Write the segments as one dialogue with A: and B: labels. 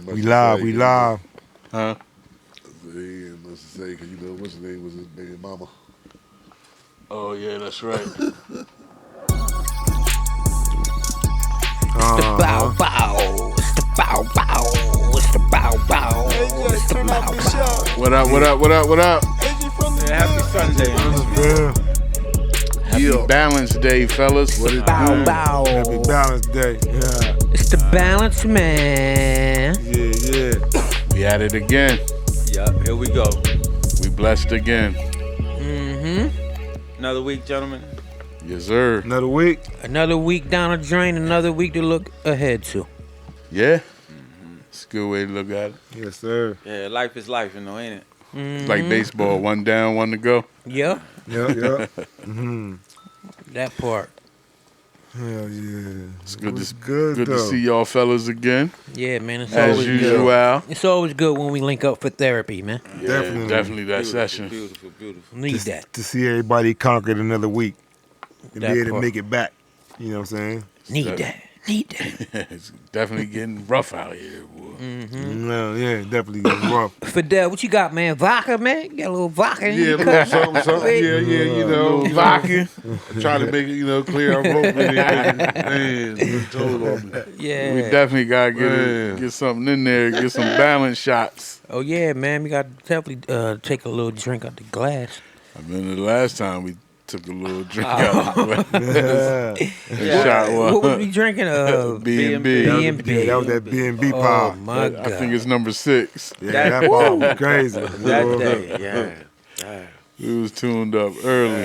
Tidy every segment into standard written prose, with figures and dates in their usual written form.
A: We live, we live.
B: Huh?
C: He ain't much to say because you know what's his name was his baby mama.
B: Oh yeah, that's right.
D: It's the bow bow. It's the bow bow. It's the bow bow. It's the bow bow.
B: What up? What up? What up? What up?
E: Yeah, happy Sunday.
B: Happy Balance Day, fellas. What is
D: Bow bow.
A: Happy Balance Day. Yeah,
D: It's the balance, man.
A: yeah.
B: We at it again.
E: Yeah, here we go.
B: We blessed again.
E: Another week, gentlemen.
B: Yes, sir.
A: Another week.
D: Another week down the drain. Another week to look ahead to.
B: Yeah. It's a good way to look at it.
A: Yes, sir.
E: Yeah, life is life, you know, ain't it?
B: It's like baseball. One down, one to go.
D: Yeah,
A: Yeah.
D: that part.
A: Hell yeah.
B: It's good,
A: was
B: to,
A: good,
B: good to
A: though.
B: see y'all fellas again.
D: Yeah, man. It's
B: As
D: always
B: usual.
D: good. It's always good when we link up for therapy, man.
B: Yeah,
A: Definitely.
B: definitely that
E: Beautiful,
B: session.
E: Beautiful, beautiful.
D: Need that.
A: To see everybody conquered another week and
D: That
A: be able to
D: part.
A: make it back. You know what I'm saying?
D: Need that. Need that.
B: It's definitely getting rough out here, boy.
A: No, yeah, definitely getting rough.
D: Fidel, what you got, man? Vodka, man? You got a little vodka in
C: Yeah,
D: your
C: a
D: cup?
C: little something. Yeah, you know,
B: Vodka.
C: trying to make it, clear. I'm hoping man, told on me.
D: Yeah.
B: We definitely gotta
C: Man.
B: get something in there. Get some balance shots.
D: Oh yeah, man. We got to definitely take a little drink out the glass.
B: I remember the last time we took a little drink out.
A: Yeah.
B: Shot one.
D: What was we drinking?
B: B&B.
D: B&B.
A: That was that B&B
D: Oh
A: pie.
D: my God.
B: I think it's number 6.
A: Yeah, that pie was crazy.
E: That day, yeah.
B: We was tuned up early.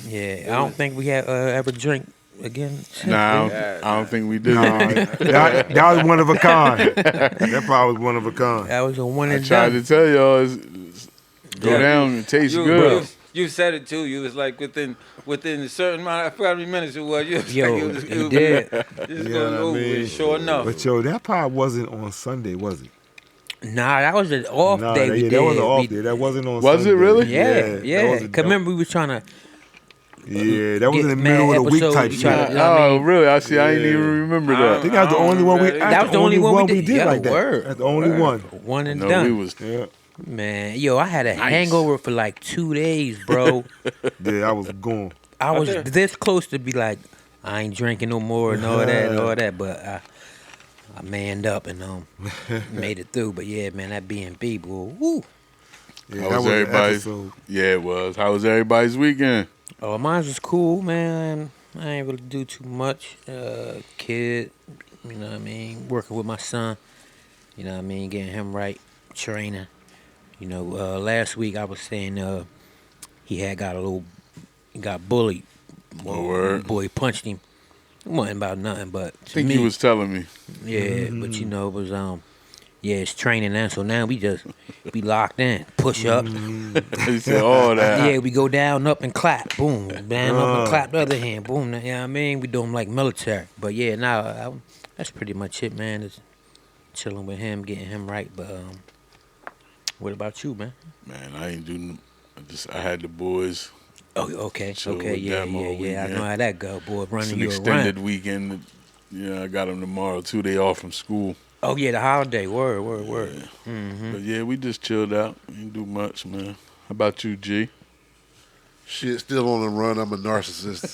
D: Yeah, I don't think we have ever drink again. since
B: Nah,
D: then.
B: I don't think we did.
A: Nah, that was one of a kind. That pie was one of a kind.
D: That was a one
B: I
D: and
B: tried
D: done.
B: to tell y'all, it's go
E: Yeah.
B: down and taste
E: You,
B: good.
E: you said it too. You was like within a certain amount. I forgot how many minutes it was. You was
D: Yo,
E: like, it was,
D: you did.
E: Just
A: You
E: going
A: know what I
E: over
A: mean?
E: it. Sure enough.
A: But yo, that pie wasn't on Sunday, was it?
D: Nah, that was an off
A: Nah,
D: day
A: that,
D: we
A: yeah,
D: did.
A: that was an off
D: We-
A: day. That wasn't on
B: Was it
A: Sunday.
B: really?
D: Yeah.
A: That
D: Cause remember we was trying to.
A: that was in the
D: Get
A: middle
D: mad
A: of the week
D: episode,
A: type
D: you
A: shit.
D: try
A: I
D: to- you know what I
B: Oh,
D: mean?
B: really? I see. I didn't
A: Yeah.
B: even remember
E: I
B: that.
A: think that was the only one we.
E: That
A: That's
D: was the only one we did. Yeah,
A: like that.
D: word.
A: That's the only one.
D: One and
B: No,
D: done.
B: we was.
A: Yeah,
D: Man, yo, I had a hangover for like 2 days, bro.
A: yeah, I was gone.
D: I was
E: Okay.
D: this close to be like, I ain't drinking no more and all that, but I manned up and made it through. But yeah, man, that B&B, boy, woo.
A: Yeah,
B: How
A: that
B: was
A: was an
B: everybody's?
A: episode.
B: Yeah, it was. How was everybody's weekend?
D: Oh, mine was cool, man. I ain't really do too much. Kid, you know what I mean? Working with my son, you know what I mean? Getting him right, training. You know, last week I was saying he got bullied.
B: Oh, word.
D: Boy punched him. It wasn't about nothing, but
B: I
D: to
B: think
D: me,
B: you was telling me.
D: yeah, but you know, it was it's training now. So now we just be locked in, push ups.
B: He said all that.
D: Yeah, we go down, up, and clap. Boom. Down, up, and clap the other hand. Boom. You know what I mean? We do them like military. But yeah, now that's pretty much it, man. Just chilling with him, getting him right. But what about you, man?
B: Man, I ain't do. I had the boys.
D: Oh, okay.
B: Chill
D: Okay,
B: with
D: yeah.
B: them all
D: I
B: weekend.
D: know how that go, boy.
B: It's
D: Running
B: an
D: you
B: extended
D: around.
B: weekend. I got them tomorrow. 2 days off from school.
D: Oh, yeah, the holiday. Word.
B: But yeah, we just chilled out. Didn't do much, man. How about you, G?
C: Shit, still on the run. I'm a narcissist.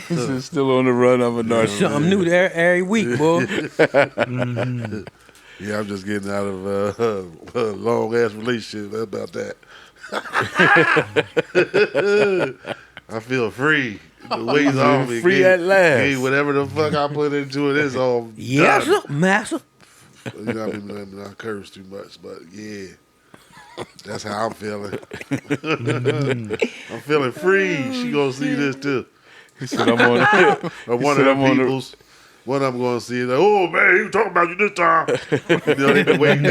B: This is still on the run. I'm a narcissist.
D: Something new there every week, boy.
C: Yeah, I'm just getting out of a long ass relationship. How about that? I feel free. The weight's off me.
B: Free at last.
C: Hey, whatever the fuck I put into it, it's all
D: Yes,
C: done.
D: sir, master.
C: You know, I'm not curse too much, but yeah, that's how I'm feeling. I'm feeling free. She gonna see this too.
B: He said I'm on.
C: Or one of them people's. One of them gonna see it. Like, oh man, he was talking about you this time. They've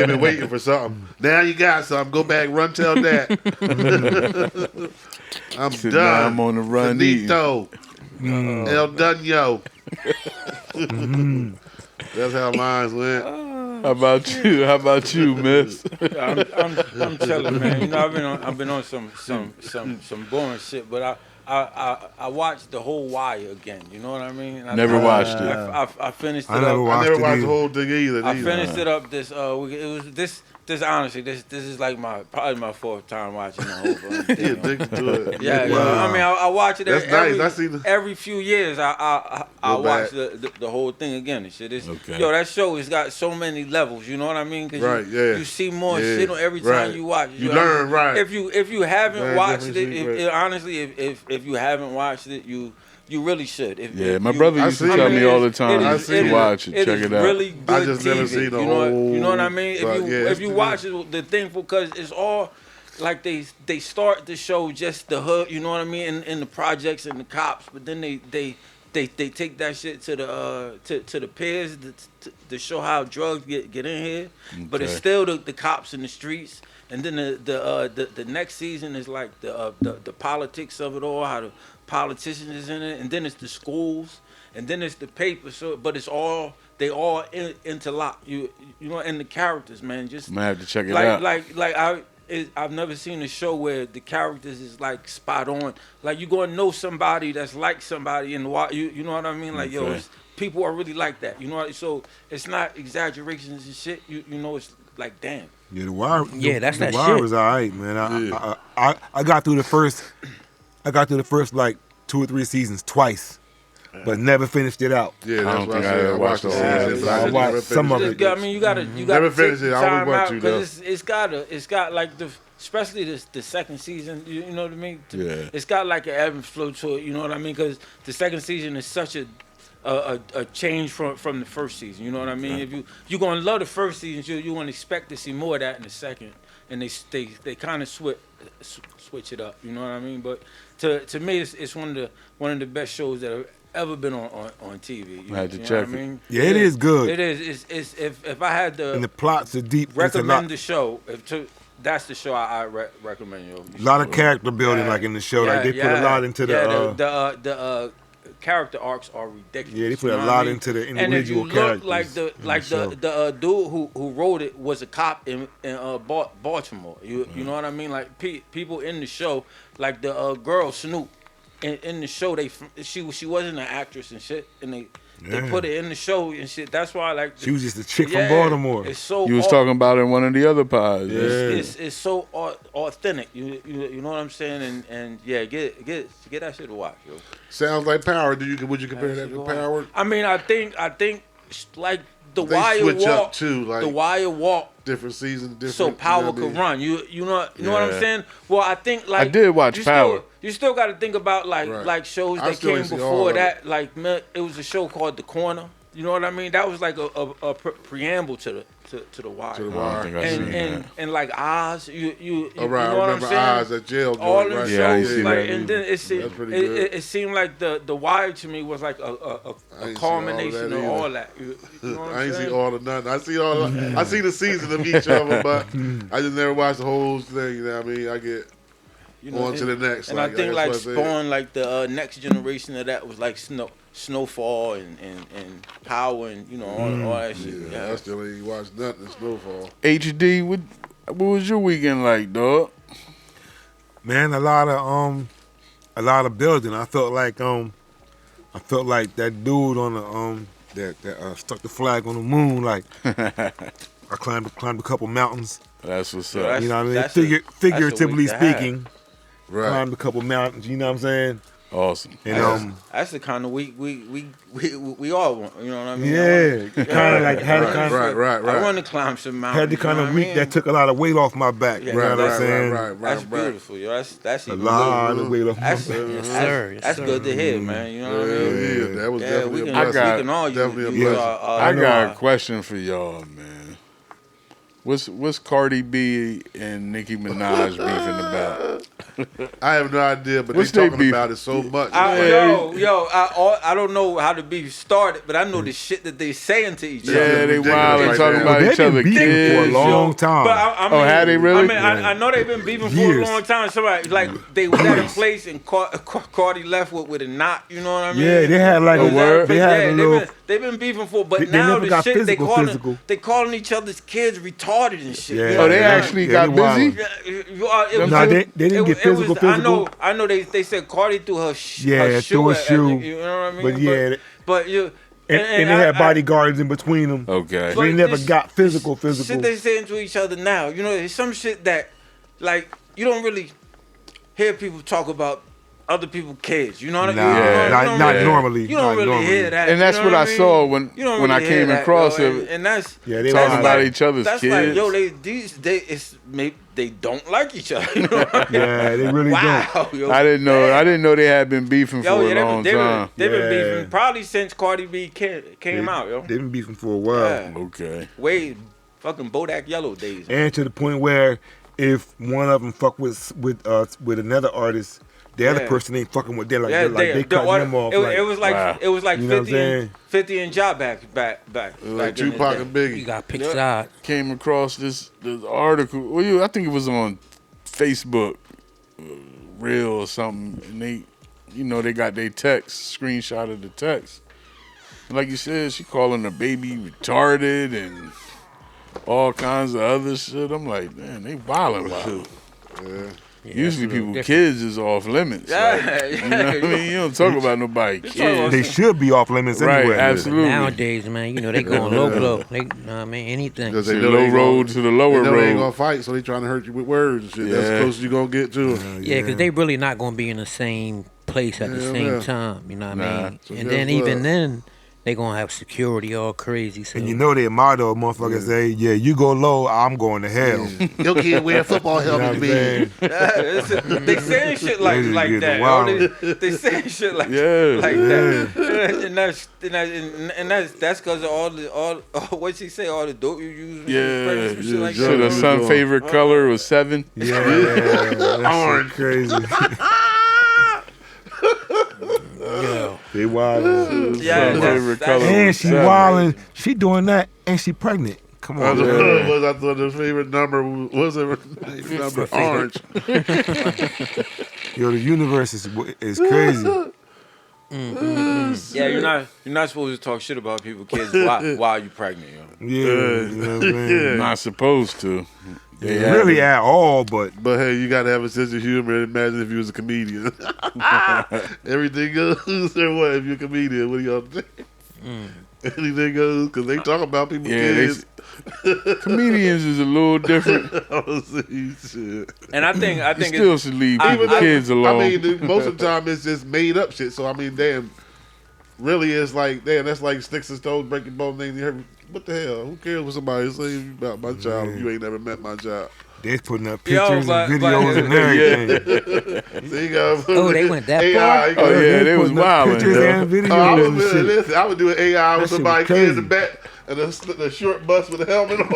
C: been waiting for something. Now you got something. Go back, run, tell that. I'm
B: Said,
C: done.
B: "Nah, I'm on the run
C: Finito. El Dunyo. That's how mine went.
B: How about you, Miss?
E: I'm chilling, man. You know, I've been on some boring shit, but I watched the whole Wire again. You know what I mean?
B: Never watched it.
E: I finished it
A: I never
E: up.
A: watched
C: I never
A: it
C: watched
A: either.
C: the whole thing either.
E: I finished it up this. It was this. Honestly, this is like probably my fourth time watching the whole
C: He
E: thing.
C: addicted to it.
E: Yeah,
A: Wow.
E: I mean, I watch it
C: That's
E: every,
C: nice. I seen the-
E: every few years. I
C: Go
E: watch
C: back.
E: the whole thing again and shit.
B: Okay.
E: Yo, that show has got so many levels. You know what I mean? 'Cause
C: Right,
E: you,
C: yeah.
E: you see more
C: Yeah,
E: shit on every time
C: right.
E: you watch it.
C: You
E: know what I
C: learn,
E: mean?
C: right.
E: If you haven't
C: Learn
E: watched it,
C: different shit, right.
E: honestly, if you haven't watched it, you really should.
B: Yeah, my brother used to
C: I
B: tell
C: seen
B: me
C: it.
B: all the time
C: I seen
B: to
C: it.
B: watch it, check it out.
E: Really good
C: I just
E: TV.
C: never seen the
E: you know
C: whole-
E: you know what I mean?
C: but yeah,
E: If you watch it, the thing because it's all like they start the show just the hood. You know what I mean? In the projects and the cops, but then they take that shit to the peers to show how drugs get in here. But it's
B: Okay.
E: still the cops in the streets. And then the next season is like the politics of it all, how the politicians is in it, and then it's the schools, and then it's the paper. So, but it's all they all interlock. You know, and the characters, man, just
B: I'm gonna have to check it out.
E: I've never seen a show where the characters is like spot on. Like you gonna know somebody that's like somebody and you know what I mean? Like yo,
B: Okay.
E: people are really like that. You know, so it's not exaggerations and shit. You know, it's like damn.
A: Yeah, the Wire.
D: Yeah, that's
A: the
D: that
A: Wire
D: shit.
A: was alright, man.
C: Yeah.
A: I got through the first. I got through the first like 2 or 3 seasons twice, but never finished it out.
C: Yeah,
B: I
C: that's
B: don't
C: what
B: think
C: I
B: I
C: said.
B: ever
C: I
B: watched
C: watched the
B: the
C: whole
B: whole
C: season.
B: season.
C: but
A: I
C: just
A: watched
C: never
A: some
C: finished
A: of
C: it.
A: it.
E: I mean, you gotta
C: Never
E: take
C: finished it. I always
E: time
C: want
E: out
C: to,
E: because it's got like especially the second season. You know what I mean?
B: Yeah.
E: It's got like an ebb and flow to it. You know what I mean? Because the second season is such a change from the first season. You know what I mean? If you're gonna love the first season, you want to expect to see more of that in the second, and they kind of switch it up. You know what I mean? But to me, it's one of the best shows that have ever been on TV. You
B: I had to
E: know
B: check
E: what I
B: it.
E: mean?
A: Yeah, it is good.
E: It is. It's if I had
A: And the
E: to
A: plots are deep. It's
E: recommend the show, that's the show I recommend. Yo.
A: a lot of character building, like in the show. Like they put a lot into
E: the character arcs are ridiculous.
A: Yeah, they put
E: you
A: a
E: know
A: lot
E: what I mean?
A: into the
E: And if
A: individual
E: you look
A: characters
E: like
A: in the
E: the dude who wrote it was a cop in Baltimore. You know what I mean? Like people in the show, like the girl Snoop in the show, she wasn't an actress and shit, and they put it in the show and shit. That's why like
A: she was just a chick from Baltimore.
E: It's so
B: You was talking about it in one of the other pods.
E: it's so authentic. You know what I'm saying? And yeah, get that shit to watch, yo.
C: Sounds like Power. Would you compare that to Power?
E: I mean, I think like the
C: They
E: Wire
C: switch up
E: walk
C: too, like
E: the Wire walk.
C: different seasons, different.
E: So Power
C: you know what I
E: could
C: mean?
E: run. You know what
B: Yeah.
E: I'm saying? Well, I think like
B: I did watch
E: you
B: Power.
E: You still got to think about like
C: Right.
E: shows
C: I
E: that
C: still
E: came
C: ain't seen all
E: before
C: of
E: that. Like it was a show called The Corner. You know what I mean? That was like a preamble to the Wire.
C: To the
B: I don't
C: Wire.
B: think I seen
E: And
B: that.
E: and like Oz, you
C: Oh, right.
E: know
C: I
E: what I'm
C: remember
E: saying?
C: Oz at jail.
E: All
C: joint,
E: them
C: right?
B: Yeah, I ain't
E: shows,
B: seen
E: like,
B: that
E: and then it seemed
C: That's pretty good.
E: it seemed like the Wire to me was like
C: I
E: a
C: ain't seen
E: culmination of
C: all
E: all
C: that
E: that. You know what
C: I
E: I'm
C: ain't
E: saying?
C: seen all of none. I see all. I see the season of each of them, but I just never watched the whole thing. You know what I mean? I get
E: You know,
C: on to the next.
E: And I think
C: that's
E: like
C: what I said.
E: Spawn, like the next generation of that was like Snowfall and Power and you know all that shit.
C: Yeah,
E: Yeah.
C: I still ain't watched nothing. Snowfall.
B: HD, what was your weekend like, dog?
A: Man, a lot of building. I felt like that dude on the that stuck the flag on the moon. Like I climbed a couple mountains.
B: That's what's
E: Yeah,
B: up.
E: that's-
A: You know what I mean?
E: that's a
A: Figuratively
E: week to have.
A: speaking,
C: Right.
A: climbed a couple mountains. You know what I'm saying?
B: Awesome.
A: And
E: That's the kind of week we all want. You know what I mean?
A: yeah, kind of like had a kind of
C: Right.
E: I want to climb some mountains.
A: had the kind
E: you know
A: of
E: what
A: week
E: I mean?
A: that took a lot of weight off my back.
E: Yeah,
A: You know what I'm
C: Right.
A: saying?
E: That's beautiful, yo. That's
A: A
E: even
A: lot
E: good.
A: of weight off my
E: That's,
A: back.
D: Yes, sir. Yes,
E: that's
D: sir.
E: good to hear, man. You know what I
C: Yeah,
E: mean?
C: yeah, that was
E: Yeah,
C: definitely
E: we
C: a
E: can,
C: blessing.
B: got-
E: we can all
C: definitely a
E: use
C: blessing.
B: I got a question for y'all, man. What's Cardi B and Nicki Minaj beefing about?
C: I have no idea, but
B: What's
C: they
B: they
C: talking
B: beef?
C: about it so much.
E: I don't know how the beef started, but I know the shit that they saying to each other.
B: Yeah, they
C: ridiculous
B: wild and
C: right
B: talking
C: now.
B: about
A: They've
B: each
A: been
B: other
A: beefing for a
B: kids.
A: long time.
E: But I mean,
B: Oh, had they really?
E: I mean, I know they've been beefing for
A: Years.
E: a long time. Somebody like they was at a place and Cardi left with a knot. You know what I mean?
A: Yeah, they had like
B: A word?
A: they had a little.
E: They've been beefing for, but
A: They
E: now
A: never
E: the
A: got
E: shit
A: physical.
E: they calling each other's kids retarded and shit.
A: Yeah.
E: You know
B: Oh, they
E: what I'm
B: actually
A: Yeah,
B: got
A: they wild.
B: busy?
E: saying? It was-
A: Nah, they didn't get physical.
E: I know they said Cardi threw her
A: Yeah,
E: her
A: threw a
E: at-
A: shoe.
E: you know what I mean?
A: But yeah,
E: but you
A: and they had bodyguards in between them.
B: Okay.
A: They never
E: this-
A: got physical.
E: Shit they saying to each other now. You know, it's some shit that like you don't really hear people talk about other people's kids. You know what I mean?
A: Nah,
E: You don't
A: not
E: really-
A: normally.
E: You don't
A: not
E: really
A: normally.
E: hear that.
B: And that's
E: you know
B: what I
E: mean?
B: saw when
E: You don't
B: I
E: really hear
B: came
E: that,
B: across
E: yo,
B: it.
E: and that's
A: Yeah, they
B: Talking
A: wild.
B: about each other's
E: that's
B: kids.
E: like, yo, they don't like each other. You know what I mean?
A: Yeah, they really don't.
E: Wow, yo.
B: I didn't know they had been beefing
E: Yo,
B: for
E: yeah,
B: a long
E: they've
B: time.
E: been
A: Yeah.
E: beefing probably since Cardi B came out, yo.
A: They've been beefing for a while.
E: Yeah.
B: Okay.
E: Way fucking Bodak Yellow days.
A: And to the point where if one of them fuck with another artist, the other
E: Yeah.
A: person ain't fucking with them. Like,
E: Yeah,
A: they cutting them off.
E: it was like
B: Wow.
E: it was like
A: You know what I'm
E: 50 and,
A: saying?
E: 50 and Job back.
C: Like
E: back in the
C: Tupac
E: day.
C: and
D: You
C: Biggie.
D: got pick
E: Yeah.
D: side.
B: Came across this article. Well, I think it was on Facebook, Reel or something, and they got their text, screenshot of the text. And like you said, she calling the baby retarded and all kinds of other shit. I'm like, man, they wildin' wild. Usually people, kids is off limits.
E: Yeah,
B: Like,
E: yeah.
B: you know what I mean? You don't talk about nobody
E: talking
B: kids.
E: about-
A: They should be off limits
B: Right,
A: anyway.
B: absolutely.
D: Nowadays, man, you know, they going low blow. They, you know what I mean? Anything.
C: Because
B: To
C: they
B: the
C: know
B: low
C: they ain't
B: road
C: gonna-
B: to the lower
C: They know they ain't gonna
B: road.
C: fight, so they trying to hurt you with words and shit. That's
B: Yeah.
C: the closest you gonna get to it.
D: Yeah, because they really not going to be in the same place at the
C: Hell
D: same
C: yeah.
D: time. You know what
B: Nah.
D: I mean?
C: So
D: And
C: guess
D: then
C: what?
D: even then, they going to have security all crazy. So
A: And you know their motto, motherfuckers say, yeah, you go low, I'm going to hell.
C: Your kid wear a football
A: You know
C: helmet,
A: what I'm saying?
E: They saying shit like
A: They just
E: like
A: getting
E: that.
A: wild.
E: Yo. They saying shit like
B: Yeah.
E: like that. And that's because of all what she say, all the dope you use. and
B: Yeah,
E: pregnant, shit like
B: so
E: that.
B: the son's favorite color was 7.
A: Yeah, that's
C: Orange.
A: crazy.
D: yeah.
A: They wild.
E: Yeah,
B: Son's favorite color
A: And
B: was
A: she
B: 7.
A: wilding. She doing that, and she pregnant. Come on, man.
C: I thought his favorite number was number orange.
A: Yo, the universe is crazy.
E: Yeah, you're not supposed to talk shit about people's kids while you pregnant, yo.
A: Yeah, you know what I'm saying?
B: Not supposed to. They
A: Really
B: have
A: at all, but
C: But hey, you gotta have a sense of humor. Imagine if you was a comedian. Everything goes or what? If you're a comedian, what do y'all think? Anything goes because they talk about people's kids.
B: comedians is a little different.
C: Honestly, shit.
E: And I think
B: You still should leave
C: Even
B: the kids
C: though,
B: alone.
C: I mean, most of the time it's just made up shit. So I mean, damn, really, it's like, damn, that's like sticks and stones, breaking bones. Things. You heard, what the hell? Who cares what somebody say about my child if you ain't never met my child?
A: they're putting up
E: Yo,
A: pictures
E: but-
A: and videos and everything.
C: So you gotta
D: Oh, they went that
C: AI,
D: far?
B: Oh, yeah, they was
A: putting up
B: wilding,
A: pictures
B: yo.
A: and videos
C: I
A: and
C: was
A: shit.
C: listen, I would do an AI with
A: That shit
C: somebody
A: was
C: kid in the
A: crazy.
C: back and the short bus with a helmet on.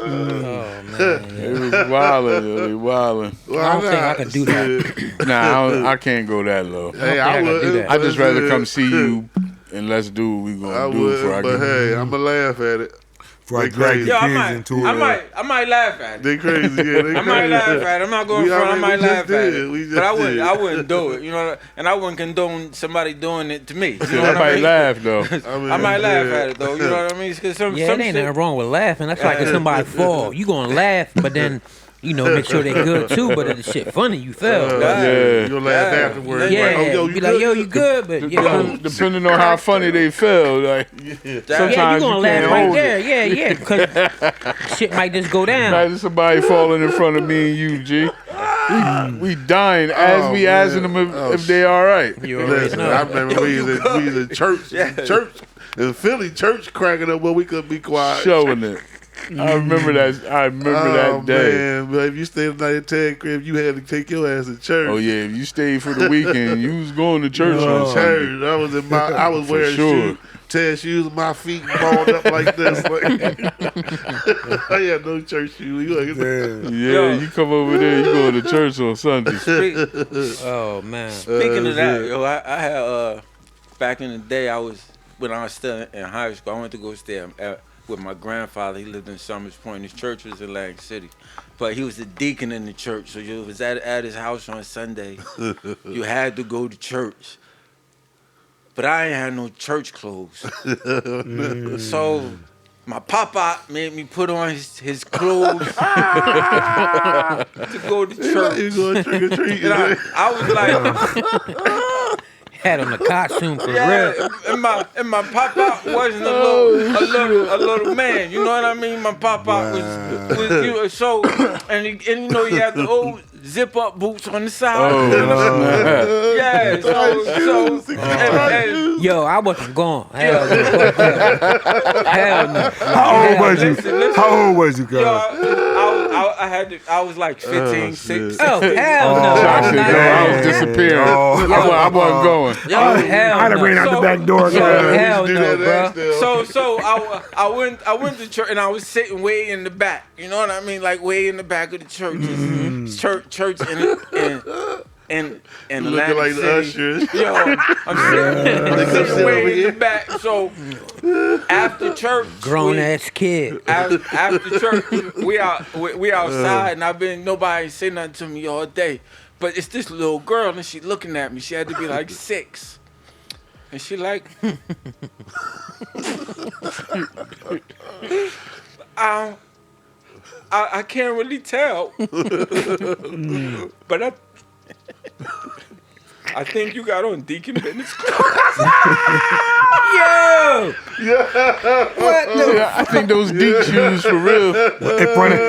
D: Oh, man.
B: They
D: Yeah.
B: was wilding. They wilding.
C: Why
D: I don't think I
C: not?
D: could do that.
B: Nah, I can't go that low.
C: Hey,
D: I
C: I
D: think I could do
C: would.
D: that.
B: I just rather come see you and let's do what we
C: I
B: gonna do before I
C: would, but
B: get.
C: hey, I'm gonna laugh at it.
A: Before I
C: They
A: drag
C: crazy.
A: the
E: Yo,
A: kids into it.
E: I might laugh at it.
C: They crazy, yeah. They crazy.
E: I might laugh at it. I'm not going
C: We
E: front. I
C: already-
E: might
C: we just
E: laugh at
C: did.
E: it.
C: We just
E: But
C: did.
E: I wouldn't do it. You know, and I wouldn't condone somebody doing it to me. You know
B: I
E: what I
B: might
E: mean?
B: laugh though.
C: mean,
E: I might laugh
C: yeah.
E: at it though. You know what I mean? Because some
D: Yeah,
E: some
D: it ain't
E: shit.
D: nothing wrong with laughing. That's like if somebody fall. You going to laugh, but then, you know, make sure they good too. But if the shit funny, you fell.
B: Yeah.
C: You'll laugh
E: Yeah.
C: afterwards.
D: Yeah,
C: Like, oh, yo, you
D: be
C: good?
D: like, yo, you good, but you know,
B: Depending on how funny they feel, like
D: yeah,
B: sometimes
D: you gonna
B: you
D: laugh
B: can't
D: right
B: hold
D: there,
B: it.
D: yeah, because shit might just go down.
B: Imagine somebody falling in front of me and you, G. We dying as we
C: man.
B: asking them
C: Oh,
B: if they all right.
D: You already
C: Listen,
D: know.
C: I remember we was in church, in Philly, church cracking up where we couldn't be quiet.
B: Showing it. I remember that. I remember that day.
C: Man, but if you stayed the night at Ted crib, you had to take your ass to church.
B: Oh yeah, if you stayed for the weekend, you was going to church on Sunday.
C: Church. I was
B: For
C: wearing
B: sure.
C: shoes, Ted shoes, and my feet balled up like this. Like, I had no church shoes. You like,
A: Yeah.
B: Yeah,
E: Yo.
B: you come over there, you go to church on Sunday.
D: Oh man,
E: Speaking of that, yo, I had back in the day, when I was still in high school, I went to go stay with my grandfather. He lived in Summers Point. His church was in Atlantic City, but he was the deacon in the church. So you was at his house on Sunday. You had to go to church. but I ain't had no church clothes. So my papa made me put on his clothes to go to church.
C: You going trick or treat?
E: And I was like,
D: Had on the costume for
E: yeah,
D: real.
E: and my papa wasn't a little man. You know what I mean? My papa was you know, so and you know he had the old zip up boots on the side. Yeah, so and,
D: Yo, I wasn't gone. Hell no. Hell no.
A: How old was you?
E: listen.
A: How old was you,
E: yo,
A: girl?
E: I was like 15, 16.
D: Oh, hell no.
B: I said, no, I was disappearing. I wasn't going.
E: Yo,
D: Hell
A: I'd have
D: no.
A: ran out the
E: So-
A: back door.
D: Yo,
A: girl.
D: hell
C: do
D: no,
C: that
D: bro.
C: next still.
E: So I went to church and I was sitting way in the back. You know what I mean? Like way in the back of the church. Church in
C: Looking
E: Atlantic
C: like the
E: City.
C: ushers.
E: Yo, I'm sitting way in the back. So after church,
D: Grown ass kid.
E: after church, we outside and nobody ain't say nothing to me all day. But it's this little girl and she looking at me. She had to be like 6. And she like, I can't really tell. But I think you got on Deacon Bennett's clothes.
D: Yo!
B: I think those deep shoes for real.
A: In front of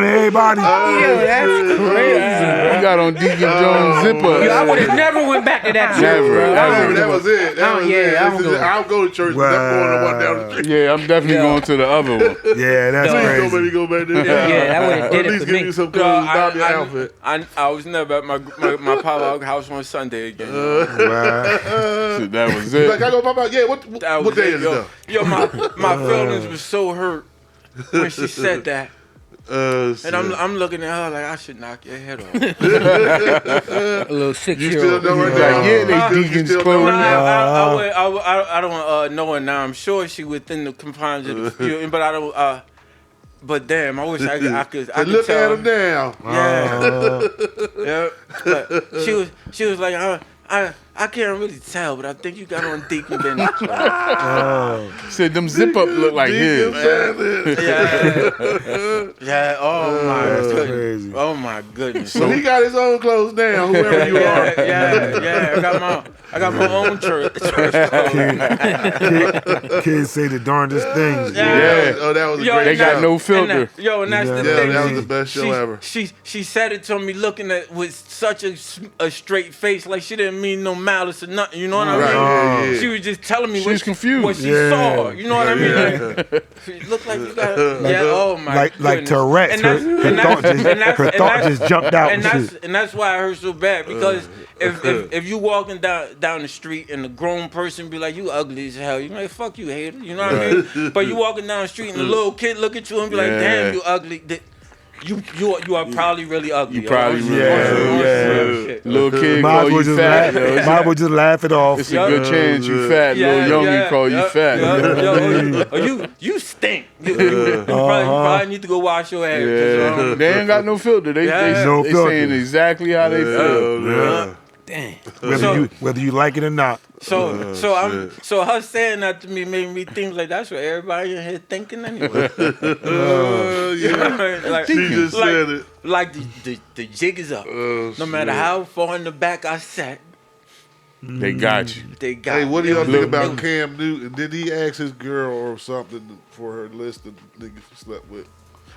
A: everybody.
D: Yo, that's crazy.
B: You got on Deacon Jones zipper.
D: Yo, I would have never went back to that church,
B: Never,
D: bro.
B: ever.
C: That was it. That was
D: yeah,
C: it.
D: I don't go.
C: I'll go to church.
A: Wow.
C: I'm going to one down the street.
B: Yeah, I'm definitely going to the other one.
A: Yeah, that's
D: No.
C: Please don't
A: crazy.
C: let me go back there.
D: Yeah, that would have
C: Or
D: did
C: at
D: it
C: least
D: for
C: give
D: me.
C: me some
E: Yo,
C: clothes, buy me an outfit.
E: I was never at my pop-out house on Sunday again.
A: Wow.
B: So that was
C: Like,
B: it.
C: I go, Papa, yeah, what
E: That was
C: day
E: it,
C: is it?
E: yo.
C: though?
E: Yo, my feelings were so hurt when she said that. And I'm looking at her like I should knock your head off.
D: A little
C: You still
D: 6-year-old.
C: know her
B: Like,
C: now?
B: yeah, they
C: You
B: deacons
C: still know
B: clothes.
C: her
E: No,
C: now?
E: I don't know her now. I'm sure she within the confines of the few, but I don't. But damn, I wish I could
C: Look
E: tell.
C: at him now.
E: Yeah, yeah. But she was like, I can't really tell, but I think you got on Deacon Bennett's clothes.
B: Said them zip up look like his.
E: Yeah. Oh my
A: That's
E: goodness.
A: crazy.
E: Oh my goodness.
C: So he got his own clothes now, whoever you are.
E: Yeah. I got my own church clothes.
A: Kids say the darndest things.
E: Yeah.
C: Oh, that was a
E: Yo,
C: great
B: They got
C: show.
B: no filter.
E: And that's the
C: Yeah,
E: thing.
C: that was the best show ever.
E: She said it to me looking at with such a straight face, like she didn't mean no malice or nothing. You know what I mean?
C: Right, yeah.
E: She was just telling me
B: She
E: what
B: was confused.
E: what she
A: Yeah.
E: saw. You know what I mean? Like, she looked like you got. Oh my
A: Like
E: goodness.
A: Tourette's.
E: And
A: Her
E: that's-
A: thought just jumped out.
E: and that's why I hurt so bad because if you walking down the street and the grown person be like, you ugly as hell, you like, fuck you, hater. You know what I mean? But you walking down the street and the little kid look at you and be like,
B: Yeah.
E: damn, you ugly. You are probably really ugly.
B: You probably
E: On some
B: really
E: real shit.
B: Little kid
A: Might
B: call
A: as well
B: you
A: just
B: fat.
A: laugh. Might as well just laugh it off.
B: It's a good chance you fat. Little youngin call you fat.
E: You stink. You probably need to go wash your hair. 'cause,
B: Yeah. They ain't got no filter. They
A: No
B: they
A: filter.
B: saying exactly how they feel.
A: Yeah.
D: Damn.
A: Whether you like it or not.
E: So her saying that to me made me think like that's what everybody in here thinking anyway. Like,
C: She just said it.
E: like the jig is up. No matter how far in the back I sat,
B: They got you.
E: they got.
C: Hey, what do y'all
E: me.
C: think about Cam Newton? Did he ask his girl or something for her list of niggas he slept with?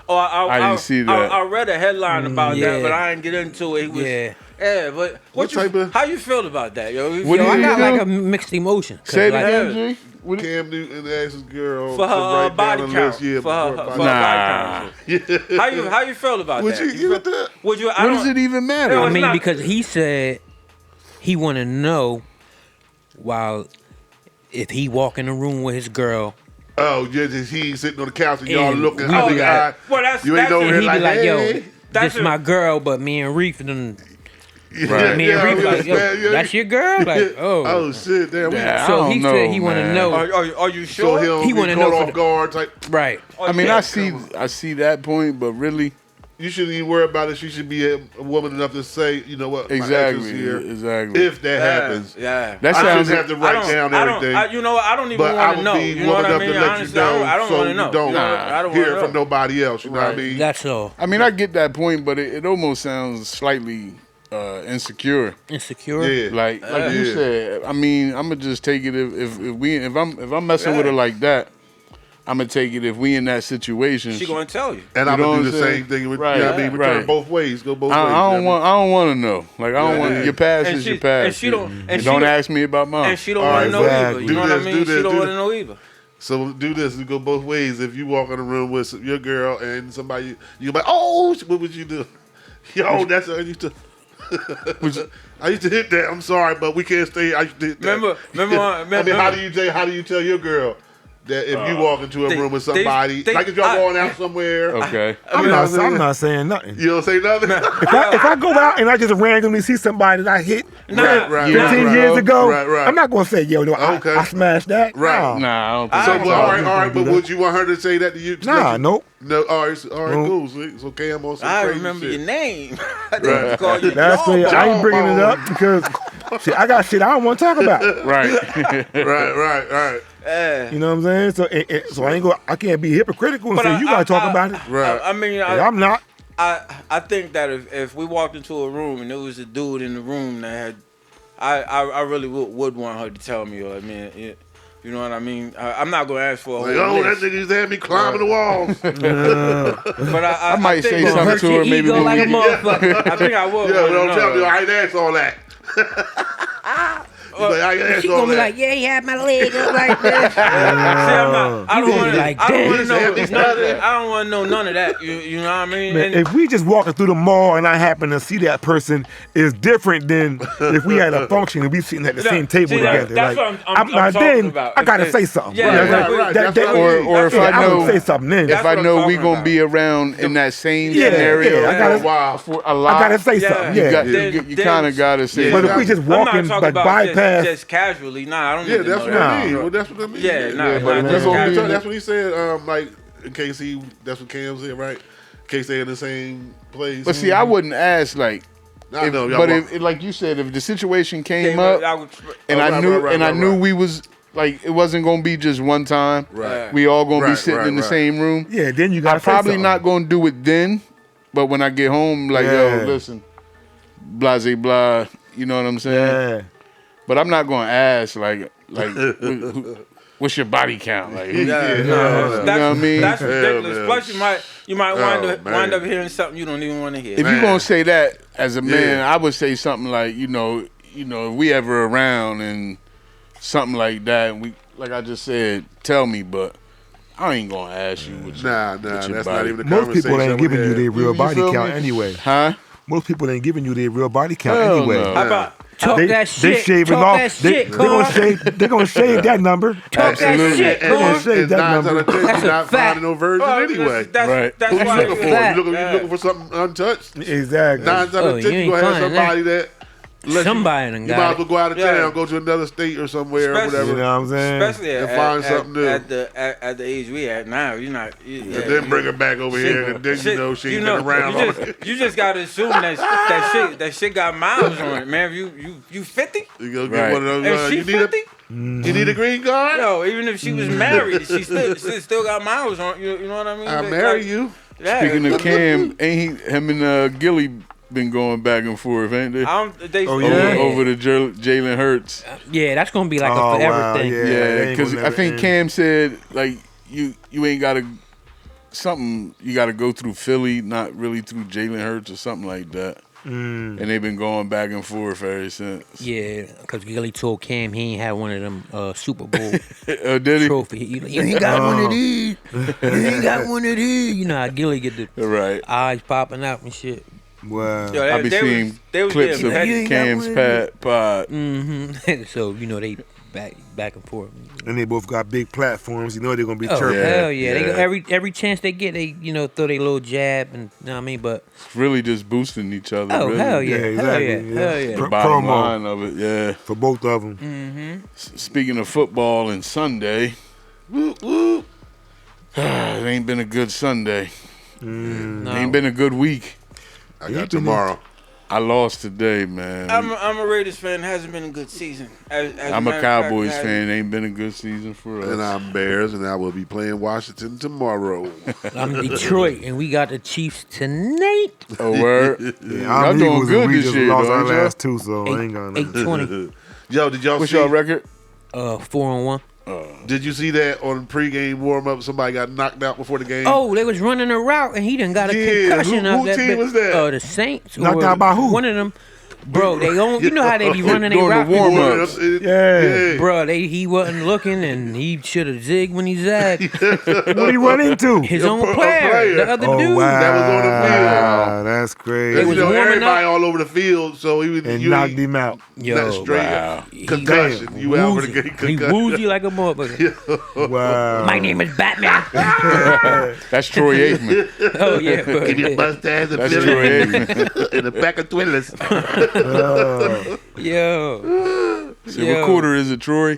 E: Oh,
B: I didn't see that.
E: I read a headline about
D: yeah.
E: that, but I didn't get into it. He was,
D: Yeah.
E: but
C: What type of-
E: how you feel about that, yo?
B: What
D: Yo,
B: do
D: I
B: you
D: got
B: do?
D: like a mixed emotion. 'Cause,
B: Say it
D: like,
B: again, G. What
C: Cam Newton asked his girl
E: For her
C: to write
E: body
C: down a
E: count.
C: list. Yeah,
E: For her
C: body
E: body count.
B: Nah.
E: How you feel about
C: Would
E: that?
C: you give it that?
E: Would you?
B: What does it even matter?
E: It
D: I
E: was
D: mean,
E: not-
D: because he said he want to know while if he walk in the room with his girl,
C: Oh, yeah, just he ain't sitting on the couch and y'all
D: And
C: looking
D: we
C: eye
D: be
C: to
D: like-
C: eye.
E: Well, that's
C: You ain't
E: that's
C: over
E: a-
C: here
D: he be
C: like,
D: like, yo,
C: hey.
E: That's
D: this
E: a-
D: my girl, but me and Reef done.
B: Right.
D: Me and Reef like, yo, that's your girl? Like,
C: Oh
D: oh.
C: shit, damn.
B: Yeah, I
D: So
B: don't
D: he
B: know,
D: said he want to
B: man.
D: know.
E: Are you
C: So
E: sure?
C: he don't
D: He
C: get
D: wanna
C: caught
D: know for
C: off
D: the-
C: guard type.
D: Right.
E: Oh,
B: I mean,
E: yeah.
B: I see that point, but really,
C: you shouldn't even worry about it. She should be a woman enough to say, you know what, my ex is here.
B: Exactly.
C: If that happens,
E: Yeah.
B: That
C: I
B: sounds.
C: shouldn't have to write down everything.
E: You know what? I don't even
C: But I
E: want to
C: would
E: know.
C: be
E: You know what
C: woman
E: I
C: enough
E: mean?
C: to let you
E: Honestly,
C: know
E: I don't
C: so
E: want to
C: you
E: know.
C: don't
E: I don't
C: hear
E: want
C: it
E: to
C: from
E: know.
C: nobody else. You know what I mean?
D: That's all.
B: I mean, I get that point, but it almost sounds slightly insecure.
D: Insecure.
C: Yeah.
B: Like you
C: Yeah.
B: said. I mean, I'm gonna just take it if I'm messing with her like that. I'm gonna take it if we in that situation.
E: She gonna tell you.
C: And
B: You
C: I'm
B: know
C: gonna
B: what
C: do
B: I'm
C: the
B: saying?
C: same thing. With,
B: Right,
C: you know what I mean? Return
B: right.
C: both ways. Go both ways.
B: I don't want to know. Like I don't
C: Yeah.
B: want your past
E: And
B: is
E: she-
B: your past.
E: and she don't-
B: You
E: and she
B: don't
E: don't-
B: ask me about mine.
E: And she don't
C: All
E: want
C: right,
E: to know
A: exactly.
E: either. You
C: Do
E: know what
C: this,
E: I mean?
C: do this,
E: She don't
C: do
E: want to
C: this.
E: know either.
C: So do this. You go both ways. If you walk in a room with your girl and somebody, you be like, oh, what would you do? Yo, that's I used to. I used to hit that. I'm sorry, but we can't stay. I used to hit that.
E: Remember,
C: I mean, how do you tell your girl that if you walk into a room with somebody, like if y'all going out somewhere,
B: Okay.
A: I'm not saying nothing.
C: you don't say nothing.
A: If I go out and I just randomly see somebody that I hit
C: Right,
A: 15 years ago,
C: Right.
A: I'm not going to say, yo, no,
C: Okay.
A: I smashed that.
C: Right.
A: Nah.
B: Nah, I don't think
C: So,
B: so.
C: all right. But would you want her to say that to you?
A: Nah, nope.
C: No. All right,
A: Nope.
C: cool. So Cam on some
E: I
C: crazy
E: remember
C: shit.
E: your name. I
C: Right.
E: right. Call you
A: That's crazy.
E: Dog.
A: I ain't bringing it up because shit, I got shit I don't want to talk about.
B: Right.
C: Right.
A: You know what I'm saying? So, so I can't be hypocritical and
E: But
A: say you got to talk about it.
C: Right.
E: I mean,
A: I'm not.
E: I think that if we walked into a room and there was a dude in the room that had, I really would want her to tell me. Or I mean, you know what I mean. I'm not gonna ask for a
C: Like,
E: whole
C: oh, that
E: list.
C: nigga used to have me climbing the walls.
E: But I
B: might
E: think
B: say
E: well,
B: something
D: Hurt
B: to
D: your
B: her maybe
D: ego
B: when
D: like a
B: we
D: motherfucker.
E: I think I would.
C: Yeah, but
E: wanna
C: don't
E: know
C: tell me
E: that.
C: I ain't asked all that. He's like, I ain't asked
D: She
C: all
D: gonna be
C: that.
D: like, yeah, he had my leg up like this.
E: See, I
D: You
E: don't
D: gonna
E: want
D: be like,
E: I don't
D: damn.
E: want to know.
C: He said
E: None of
C: that.
E: that. I don't want to know none of that. You know what I mean?
A: Man,
E: And-
A: if we just walking through the mall and I happen to see that person, is different than if we had a function and we sitting at the same table
E: See,
A: together.
E: that's
A: Like,
E: what I'm
A: now
E: talking
A: then,
E: about.
A: I gotta
E: If-
A: say something.
E: Yeah,
C: right. That's what I mean.
B: Or if
A: yeah,
B: I know
A: would say something then.
B: if
E: That's
B: I
E: what I'm
B: know we
E: talking
B: gonna
E: about.
B: be around in that same
A: Yeah,
B: scenario
A: yeah, I
C: For
A: gotta-
C: a while.
B: for a lot,
A: I gotta say
E: Yeah.
A: something.
B: you
A: Yeah.
B: got
E: Then-
B: you
E: then-
B: kind of gotta say.
C: Yeah.
A: But if we just
E: I'm not
A: walking,
E: talking
A: like
E: about
A: bypass.
E: just casually. Nah, I don't
C: Yeah,
E: need to
C: that's
E: know
C: what
E: that.
C: I mean. Well, that's what I mean.
E: Yeah, nah,
B: Yeah, but
E: nah,
B: if
E: just
B: it's gonna be-
E: casually.
C: That's what he said. Like in case that's what Cam said, right? In case they in the same place.
B: But see, I wouldn't ask like.
C: I know, y'all
B: but
C: walk-
B: if, like you said, if the situation came
E: Came
B: up
E: I would-
B: and I
C: right,
B: knew
C: right,
B: and I
C: right,
B: knew
C: right.
B: we was like it wasn't gonna be just one time.
C: Right.
B: We all gonna be
C: Right,
B: sitting
C: right,
B: in the
C: right.
B: same room.
A: Yeah, then you gotta
B: I'm probably
A: say
B: not gonna do it then, but when I get home, like
A: Yeah.
B: yo, listen, blah blah. You know what I'm saying?
A: Yeah.
B: But I'm not gonna ask like what's your body count? Like, who-
E: Yeah,
C: Yeah,
E: no,
C: yeah.
E: that's,
B: You know what I mean?
E: that's ridiculous.
C: man.
E: Plus, you might
C: Oh,
E: wind
C: man.
E: up hearing something you don't even want to hear.
B: if you're
C: Man.
B: gonna say that as a man,
C: Yeah.
B: I would say something like, if we ever around and something like that, and we, like I just said, tell me, but I ain't gonna ask you what your,
C: Nah,
B: what your
C: that's not
B: body-
C: even the
A: Most
C: conversation.
A: people ain't
C: we
A: giving you
C: had.
A: their real
B: You
A: body
B: feel
A: count
B: me?
A: anyway.
B: Huh?
A: Most people ain't giving you their real body count
B: Hell
A: anyway.
B: no.
E: How about
D: Talk
A: They
D: that shit.
A: shaving
D: Talk
A: off.
D: that
A: They
D: shit,
A: gonna
D: Carl.
A: shave. They gonna shave that number.
D: Talk that
B: Absolutely.
D: shit,
A: They gonna
D: Carl.
A: shave
C: And
A: that
C: 9 out
A: number.
C: of 10,
D: That's
C: you're
D: a
C: not
D: fact.
C: finding no virgin
E: Well,
C: anyway.
E: That's,
B: Right.
E: that's
C: What you
E: why
C: looking for?
D: Fact.
C: You looking for something untouched?
A: Exactly.
C: 9 out
D: Oh,
C: of 10,
D: you
C: you
D: ain't
C: gonna have
D: finding
C: somebody that. unless
D: Somebody done
C: you
D: got
C: might as
D: it.
C: well go out of
E: Yeah.
C: town, go to another state or somewhere or
E: Especially-
C: whatever.
A: You know what I'm saying?
E: especially
C: And
E: at,
C: find
E: at,
C: something new.
E: at the age we at now. You're not.
C: And then bring her back over here, and then you know she ain't been around all
E: you just gotta assume that shit got miles on it, man. You 50?
C: You go get
B: Right.
C: one of those.
E: And she
C: you need a
E: 50?
C: you need a green card?
E: Yo, even if she was married, she still got miles on. You know what I mean?
C: I
E: Like,
C: marry you.
E: Yeah,
B: Speaking of Cam, ain't him and Gilly been going back and forth, ain't they?
A: Oh,
B: Over,
A: yeah?
B: over to Jalen Hurts.
D: Yeah, that's gonna be like
A: Oh,
D: a forever
A: wow,
D: thing.
A: yeah.
B: Yeah,
A: ain't
B: because
A: gonna
B: I
A: never
B: think
A: end.
B: Cam said like you ain't gotta something you gotta go through Philly, not really through Jalen Hurts or something like that. And they've been going back and forth ever since.
D: Yeah, because Gilly told Cam he ain't had one of them Super Bowl
B: Did he?
D: trophy. You ain't got one of these. You ain't got one of these. You know how Gilly get the
B: Right.
D: eyes popping out and shit.
A: Wow.
E: Yo,
B: I be seeing
E: they was
B: clips
E: getting
B: of
E: petty.
D: You ain't got
B: Cam's
D: one of
B: pod.
D: Mm-hmm. So they back and forth.
A: And they both got big platforms. You know they're gonna be
D: Oh
A: chirping.
D: hell yeah! They
B: yeah.
D: go every chance they get, they throw their little jab and you know what I mean. But
B: Really just boosting each other.
D: oh
B: really.
D: hell yeah,
A: Yeah,
D: hell
A: exactly,
D: yeah,
A: yeah.
D: hell yeah.
B: The
A: Pro-
B: bottom
A: promo.
B: line of it, yeah.
A: For both of them.
B: Speaking of football and Sunday, it ain't been a good Sunday.
D: No.
B: Ain't been a good week.
C: I got tomorrow.
B: I lost today, man.
E: I'm a Raiders fan. Hasn't been a good season. As
B: I'm a
E: matter of
B: Cowboys
E: fact,
B: fan. Ain't been a good season for us.
C: And I'm Bears, and I will be playing Washington tomorrow.
D: I'm Detroit, and we got the Chiefs tonight.
B: Oh, word.
A: Yeah,
B: Y'all
A: our
B: doing
A: Eagles,
B: good
A: we
B: this
A: just
B: year,
A: lost
B: though,
A: our
B: ain't y'all?
A: last two, so I ain't gonna.
D: 8-20.
C: Yo, did y'all
B: What's
C: see?
B: y'all record?
D: 4-1.
C: Did you see that on pregame warm up? Somebody got knocked out before the game.
D: Oh, they was running a route, and he done got a
C: Yeah,
D: concussion.
C: who
D: of that
C: team
D: bit.
C: was that?
D: The Saints.
A: Knocked
D: or
A: out by who?
D: One of them. Bro, they don't. You know how they be running their
B: Doing the
D: route.
B: warm up.
A: Yeah.
D: Bro, he wasn't looking, and he should have zigged when he zagged.
A: What he run into?
D: His
C: A
D: own
C: player.
D: player, the other
A: Oh
D: dude.
A: wow,
C: that was on the field.
A: Wow, that's crazy.
D: They was
C: You know,
D: warming
C: everybody
D: up.
C: all over the field, so he was
A: And
C: you
A: knocked him out.
C: not straight
B: wow.
C: concussion.
D: He
C: You out for the
D: woozy.
C: game?
D: He
C: Concussion.
D: woozy like a motherfucker.
A: Wow.
D: My name is Batman.
B: That's Troy Aikman.
D: Oh yeah, bro.
C: Give me a mustache and
B: That's Troy Aikman.
C: and a pack of Twizzlers.
D: Yo.
B: So what quarter is it, Troy?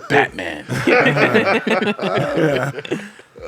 B: Batman.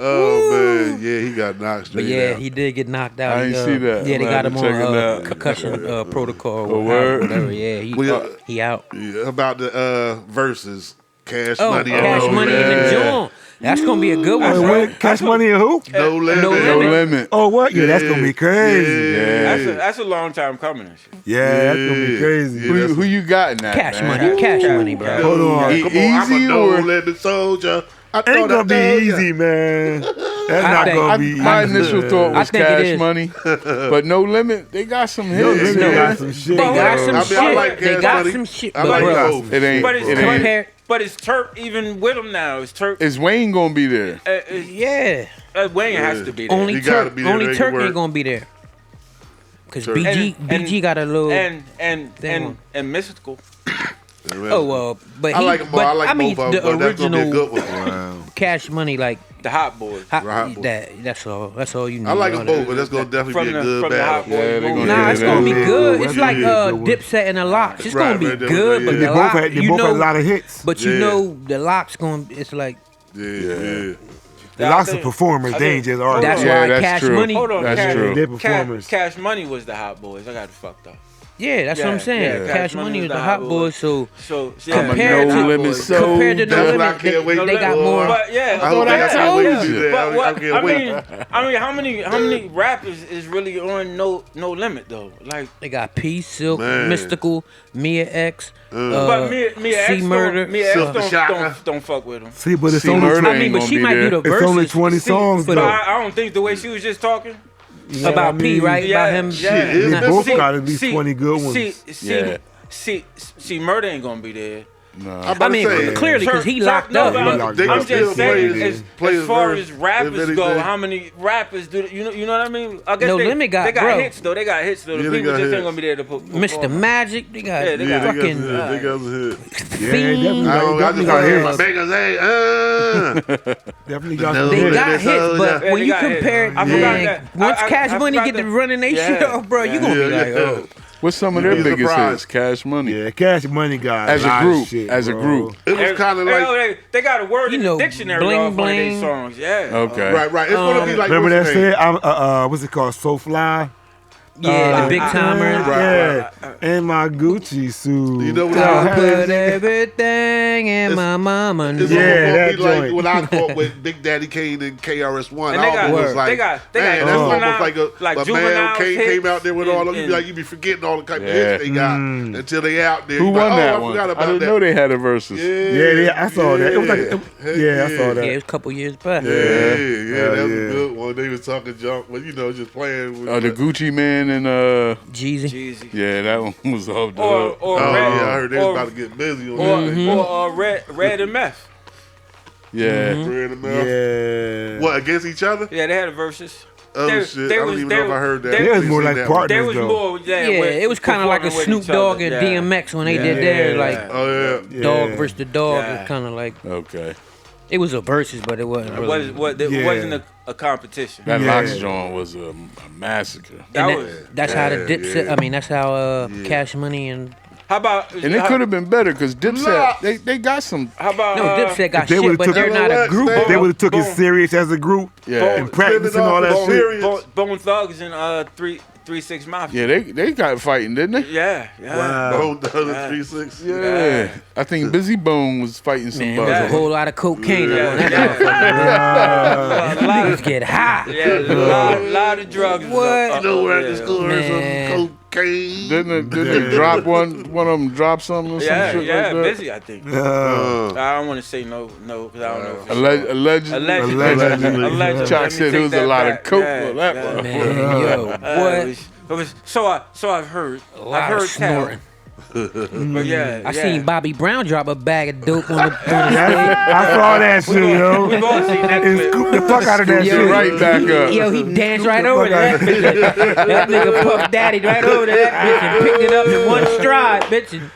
C: Oh man, yeah, he got knocked
D: But
C: straight
D: yeah,
C: out.
D: he did get knocked out.
B: I
D: He,
B: didn't see that.
D: Yeah, they
B: I'm
D: got
B: gonna
D: him
B: have to check it
D: on
B: out.
D: concussion protocol.
B: Oh,
D: or
B: word?
D: whatever. Yeah, he out.
C: Yeah, about the verses, Cash
D: Oh,
C: Money,
D: Cash
C: and
D: Money in the joint. That's gonna be a good one,
A: Wait,
D: bro.
A: what? Cash Money and who?
C: No limit.
D: No
B: No
D: limit.
B: limit.
A: Oh, what? Yeah, that's gonna be crazy.
B: Yeah.
E: That's a long time coming. And shit.
A: Yeah, that's gonna be crazy.
C: Yeah.
B: Who you got in that,
D: Cash
B: man?
D: money, cash money, bro.
A: Hold on.
B: E-
C: Come on, I'm a
B: easy
C: no
B: or-
C: limit soldier. I
A: Ain't
C: thought
A: gonna be
C: I told ya.
A: easy, man. That's
D: I
A: not
D: think-
A: gonna be easy.
B: My initial thought
D: I
B: was
D: think it
B: Cash
D: is.
B: Money, but No Limit, they got some hits.
A: No Limit
B: man.
A: got some shit.
D: They got
A: bro.
D: some
C: I mean, I
D: shit.
C: like
D: They
C: Cash
D: got
C: Money.
D: some shit,
C: I
D: but
C: like
D: bro.
C: both.
B: It ain't.
E: But it's
B: It ain't.
D: Compare,
E: But is Turk even with him now? Is Turk?
B: Is Wayne gonna be there?
D: yeah.
E: Wayne has to be there.
D: Only
C: He gotta
D: Turk.
C: be there to
D: Only
C: make it
D: Turk
C: work.
D: ain't gonna be there. Cause
C: Turk.
D: BG got a little.
E: and mystical.
D: Oh well, but
C: I
D: he,
C: like them all.
D: but
C: I like
D: mean
C: both of
D: the
C: them, but that's gonna be a
D: original
C: good one.
D: Cash Money, like
E: The Hot Boys.
C: Right.
D: that's all. That's all you need.
C: I like
D: all
C: them
D: that.
C: both, but that's gonna definitely
E: From
C: be a
E: the-
C: good
E: from the Hot
C: battle.
E: Boys
B: Yeah, they
E: movie.
B: gonna
D: Nah,
B: Yeah,
D: it's
B: that
D: gonna be
B: was-
D: good.
A: yeah,
D: It's
A: yeah,
D: like
A: yeah, good one.
D: Dipset and the Locks. It's
C: Right,
D: gonna be
C: right, that was
D: good,
C: like-
D: but
C: yeah.
A: They
D: the
A: both
D: Lock,
A: had, they
D: you
A: both had a
D: know,
A: lot of hits.
D: but you
C: Yeah.
D: know the Locks gonna. It's like
C: Yeah.
A: The lots of performers,
E: I
A: they
E: think-
A: ain't just
E: hold on.
A: artists.
D: that's
B: Yeah,
D: why
B: that's
D: Cash
B: true.
D: Money.
E: Hold on,
B: That's
E: Cash,
B: true.
A: They're performers.
E: Cash Money was the Hot Boys. I got it fucked up.
D: Yeah, that's what I'm
E: Yeah,
D: saying.
E: yeah,
D: Cash Money was the Hot Boys, so
E: So
B: I'm a
D: Compared
B: No
D: to-
B: Limit soul.
D: compared to No
C: That's what I
D: Limit,
C: can't wait
D: they
C: to
D: got
C: do.
D: more.
E: But yeah,
C: I
E: but
C: hope
B: I
C: I can't wait to
B: told
C: do
B: you.
C: that.
E: But what,
C: I can't wait.
E: I mean, how many rappers is really on No Limit though? Like,
D: They got P, Silk,
C: Man.
D: Mystical, Mia X,
E: but Mia
D: C
E: X
D: Murder.
E: Mia X
C: Silver Shaka.
E: don't fuck with him.
A: See, but it's
B: See,
A: only
B: Murder
D: I mean,
B: ain't
D: but
B: gonna
D: she
B: be
D: might
B: there.
D: do the
A: it's only
D: verses
A: 20 songs
D: for
E: But
A: though.
E: I don't think the way she was just talking.
D: about P,
A: mean,
D: right?
E: Yeah,
D: About him.
E: yeah.
C: Shit,
D: Nah.
A: They both
E: See-
A: got at least
E: see-
A: 20 good ones.
B: Yeah.
E: See, Murder ain't gonna be there.
B: No.
C: I'm about
D: I mean,
C: to say,
D: clearly because he
E: Turk-
D: locked
E: no,
D: up.
E: but
A: He
E: I'm,
A: locked
C: they
A: up.
E: I'm
C: can still
E: just
C: play
E: saying,
C: his- play
E: as
C: his
E: far
C: verse,
E: as rappers
C: if
E: go,
C: anything.
E: how many rappers do you know what I mean? I guess
D: No
E: they,
D: Limit got-
E: they got
D: bro.
E: hits though. They got hits though. The
C: Yeah, they
E: people
C: got
E: just
C: hits.
E: ain't gonna be there to put.
D: Mr. Magic, they got
E: Yeah, they
C: yeah,
E: got
C: they got
D: fucking
C: some hit. They got some hit.
A: Yeah, they definitely,
D: Fiend.
C: I
A: got,
C: don't- I
A: definitely
C: just
A: got
C: heard
A: hits.
C: my bangers,
A: Definitely got
C: No
A: some
D: They
C: Limit.
A: hits.
D: got
C: That's
D: hits,
C: all
D: but
C: that-
E: Yeah,
D: when
E: they
D: you
E: got hits.
D: compare,
E: I forgot
D: man,
E: that.
D: once
E: I
D: Cash Money
E: forgot
D: get to
E: that.
D: running they shit
E: Yeah.
D: off, bro, you gonna be
C: Yeah,
D: like,
C: yeah.
D: oh.
B: What's some of
C: You'd
B: their
C: be
B: biggest
C: surprised.
B: hits? Cash Money.
A: Yeah, Cash Money got
B: As a
A: lot
B: group,
A: of shit,
B: as a
A: bro.
B: group.
C: It was kind of like,
E: they got a word
D: You
E: in
D: know,
E: the dictionary
D: bling,
E: off one of
D: bling.
E: their songs. Yeah.
B: Okay.
C: right. It's gonna be like,
A: Remember that
C: what's his name?
A: shit? What's it called? So Fly?
D: Yeah, the big timer.
A: Yeah. And my Gucci suit.
C: You know what
A: Yeah,
C: I
D: I
C: put
D: put everything in my mama.
C: It's
A: Yeah,
C: almost gonna
A: that
C: be like
A: joint.
C: what I thought with Big Daddy Kane and KRS-One.
E: And they
C: I
E: got-
C: almost was like,
E: they got
C: man, that's
E: Juvenile-
C: almost like a
E: like
C: man
E: Juvenile
C: Kane
E: hits
C: came out there with all of you
E: and-
C: be like, you be forgetting all the type of
B: Yeah.
C: hits they got until they out there.
B: Who
C: You
B: won
C: like,
B: that
C: I
B: one?
C: forgot
B: I
C: about
B: didn't
C: that.
B: know they had a versus.
A: Yeah, I saw that. It was like,
C: Heck
A: yeah, I saw that.
D: Yeah, it was a couple years back.
C: Yeah, that was
A: yeah.
C: a good one. They was talking junk, but you know, just playing with
B: The Gucci Man and
D: Jeezy.
E: Jeezy.
B: yeah, that one was off the
E: Or
B: hook.
E: or
C: Oh,
E: red,
C: yeah, I heard they was
E: or,
C: about to get busy on that.
E: or red and meth.
B: Yeah.
C: Bread and mouth.
A: Yeah.
C: What, against each other?
E: Yeah, they had a versus.
C: Oh,
E: They-
C: shit.
E: they
C: I don't
E: was-
C: even
E: they
C: know if
E: was-
C: I heard that.
E: they
A: It was
C: They
A: more
C: seen
A: like
C: that
A: partners.
E: There was
A: though.
E: more.
D: Yeah,
E: with
D: it was kind of like a
E: performing with
D: Snoop
E: each other.
D: Dogg and
E: Yeah.
D: DMX when they did
A: Yeah.
D: their like
E: Yeah.
C: Oh, yeah.
D: dog
A: Yeah.
D: versus the dog.
E: Yeah.
D: It kind of like
B: Okay.
D: it was a versus, but it wasn't
E: It
D: really.
E: it
A: Yeah.
E: wasn't a competition.
B: That
A: Yeah.
B: Locks joint was a massacre.
E: That
D: And
E: was
D: that's how the
C: yeah,
D: Dipset.
C: yeah.
D: I mean, that's how Cash Money and
E: How about?
B: And it could have been better because Dipset, they got some.
E: How about?
D: No, Dipset got
A: they
D: shit,
A: would've
D: but
A: took
D: they're
A: it-
D: not a group.
A: They would have took it
E: Boom.
A: serious as a group
B: Yeah.
A: and practicing all that
C: Boom.
A: shit.
C: Serious.
E: Bone Thugs and 3-6 Mafia.
B: Yeah, they got fighting, didn't they?
E: Yeah.
A: Wow.
C: Bone down to 3-6.
B: Yeah. I think Busy Bone was fighting
D: Man,
B: somebody.
D: there's a whole lot of cocaine
E: Yeah,
D: on that
E: yeah.
D: motherfucker.
E: A lot
D: Niggas
E: of,
D: get high.
E: yeah, a lot of drugs.
D: What?
C: You know, we're at the
E: yeah.
C: school or
D: Man.
C: some cocaine.
B: Didn't they drop one of them drop something or some
E: Yeah,
B: shit
E: yeah,
B: like that?
E: busy. I think. I don't want to say no, because I don't know. For sure.
B: Allegedly.
E: Allegedly.
A: Allegedly.
B: Chuck
E: Let me
B: said
E: take
B: it was a
E: that
B: lot
E: back.
B: of coke
E: Yeah,
B: for that
E: yeah.
B: one.
D: Man, yo, what?
E: It was so I've heard.
D: A lot
E: I've
D: of
E: heard tell.
D: snoring.
E: But yeah,
D: I seen Bobby Brown drop a bag of dope on the stage.
A: I saw that shit, yo.
E: We've all seen that
A: And
E: clip.
A: scoop the fuck out of that
D: Yo,
A: shit.
B: Right back up.
D: Yo, he danced right over that bitch. That nigga Puff Daddy right over to that bitch and picked it up in one stride, bitch. And,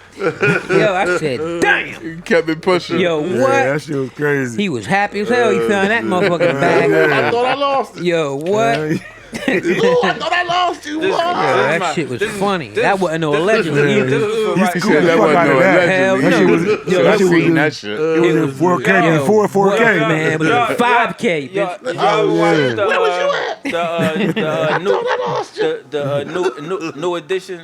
D: yo, I said, damn.
B: He kept it pushing.
D: Yo,
A: Yeah,
D: what?
A: that shit was crazy.
D: He was happy as hell. He found that motherfucking bag.
C: I thought I lost it.
D: Yo, what?
C: Ooh, I thought I lost you.
E: This-
C: Boy.
D: Yeah, that shit was funny. That wasn't no allegedly either.
E: This was for
A: He
E: right.
B: He
A: scooped
B: said
A: the
B: that
A: fuck
B: wasn't
A: out
B: no
A: of that.
D: Hell
B: allegedly.
D: no.
A: That shit was-
D: Yo,
B: I
A: shit was
B: seen
A: in-
B: that shit.
A: It was in 4K,
D: Yo,
A: before 4K.
D: what, man? It was
E: Y'all-
D: 5K,
E: Y'all
D: bitch.
E: watched
C: Where was you at?
E: the new edition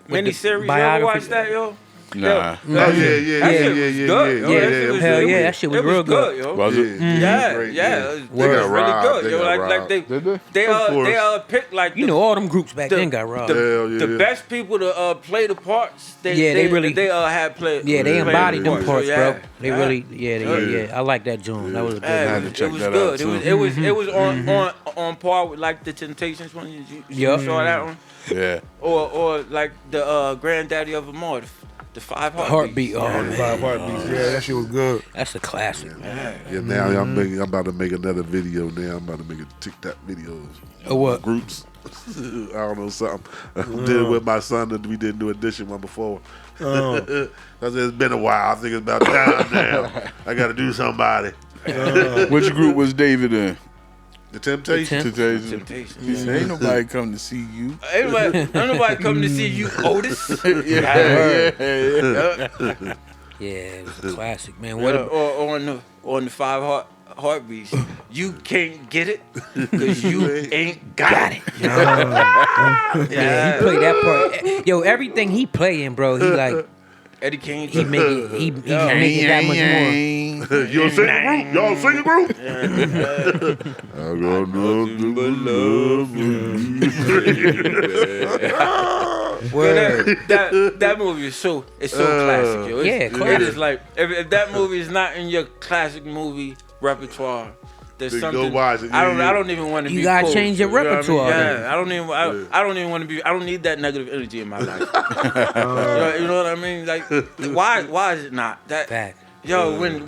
E: miniseries. You ever
D: biography.
E: watched that, yo?
B: Nah.
C: Oh, yeah.
E: That shit was good, yo.
D: Yeah.
E: That shit was
D: Hell
E: good.
D: yeah, that shit was
E: It
D: real
E: good, yo.
B: Was it?
E: Yeah,
C: Great,
E: yeah,
C: yeah.
E: it
C: They
E: was
C: got
E: really
C: robbed.
E: good.
C: They
E: Yo,
C: got
E: like
C: robbed.
B: Did they?
E: they picked like
D: You know, all them groups back
E: the-
D: then got robbed.
C: Hell yeah.
E: the best people to play the parts.
D: They really-
E: they had played.
D: Yeah, they
E: played
D: embodied
E: the
D: them parts,
E: so,
D: bro.
E: yeah,
D: They
E: yeah.
D: really, yeah. I like that joint. That was a good
E: Yeah,
B: had to
D: one.
B: check
E: it was
B: that
E: good.
B: out, too.
E: It was on par with like the Temptations one. You
D: Yup.
E: saw that one,
B: Yeah.
E: or like the granddaddy of them all, the 5
D: Heartbeat. Oh,
E: Yeah.
D: man.
A: 5 heartbeats. Yeah, that shit was good.
D: That's a classic, man.
C: Yeah, now I'm about to make another video. Now I'm about to make a TikTok videos.
D: What?
C: Groups. I don't know something. I did it with my son. And we did a new edition one before. I said it's been a while. I think it's about time now. I got to do somebody.
B: Which group was David in?
C: The Temptations.
B: Temptations. He said, ain't nobody come to see you.
E: Ain't nobody come to see you, Otis.
B: Yeah.
D: Yeah, it was a classic, man.
E: Or
D: What?
E: on the 5 heartbeats. You can't get it because you ain't got it.
D: Yeah, he played that part. Yo, everything he playing, bro, he like
E: Eddie Kane.
D: he make it. He make it that much more.
C: You a singing group? Y'all a singing group? I'm gonna do but love
D: Word.
E: that movie is so classic, yo.
D: Yeah,
E: It
D: classic.
E: is like if that movie is not in your classic movie repertoire, there's
C: Then go
E: something.
C: watch it.
E: I
C: Yeah.
E: don't even want to
D: You
E: be.
D: gotta
E: cold,
D: change your
E: you know what I mean?
D: repertoire, then.
E: Yeah, I don't even want to be. I don't need that negative energy in my life. You know what I mean? Like, why is it not that?
D: Fact.
E: Yo, when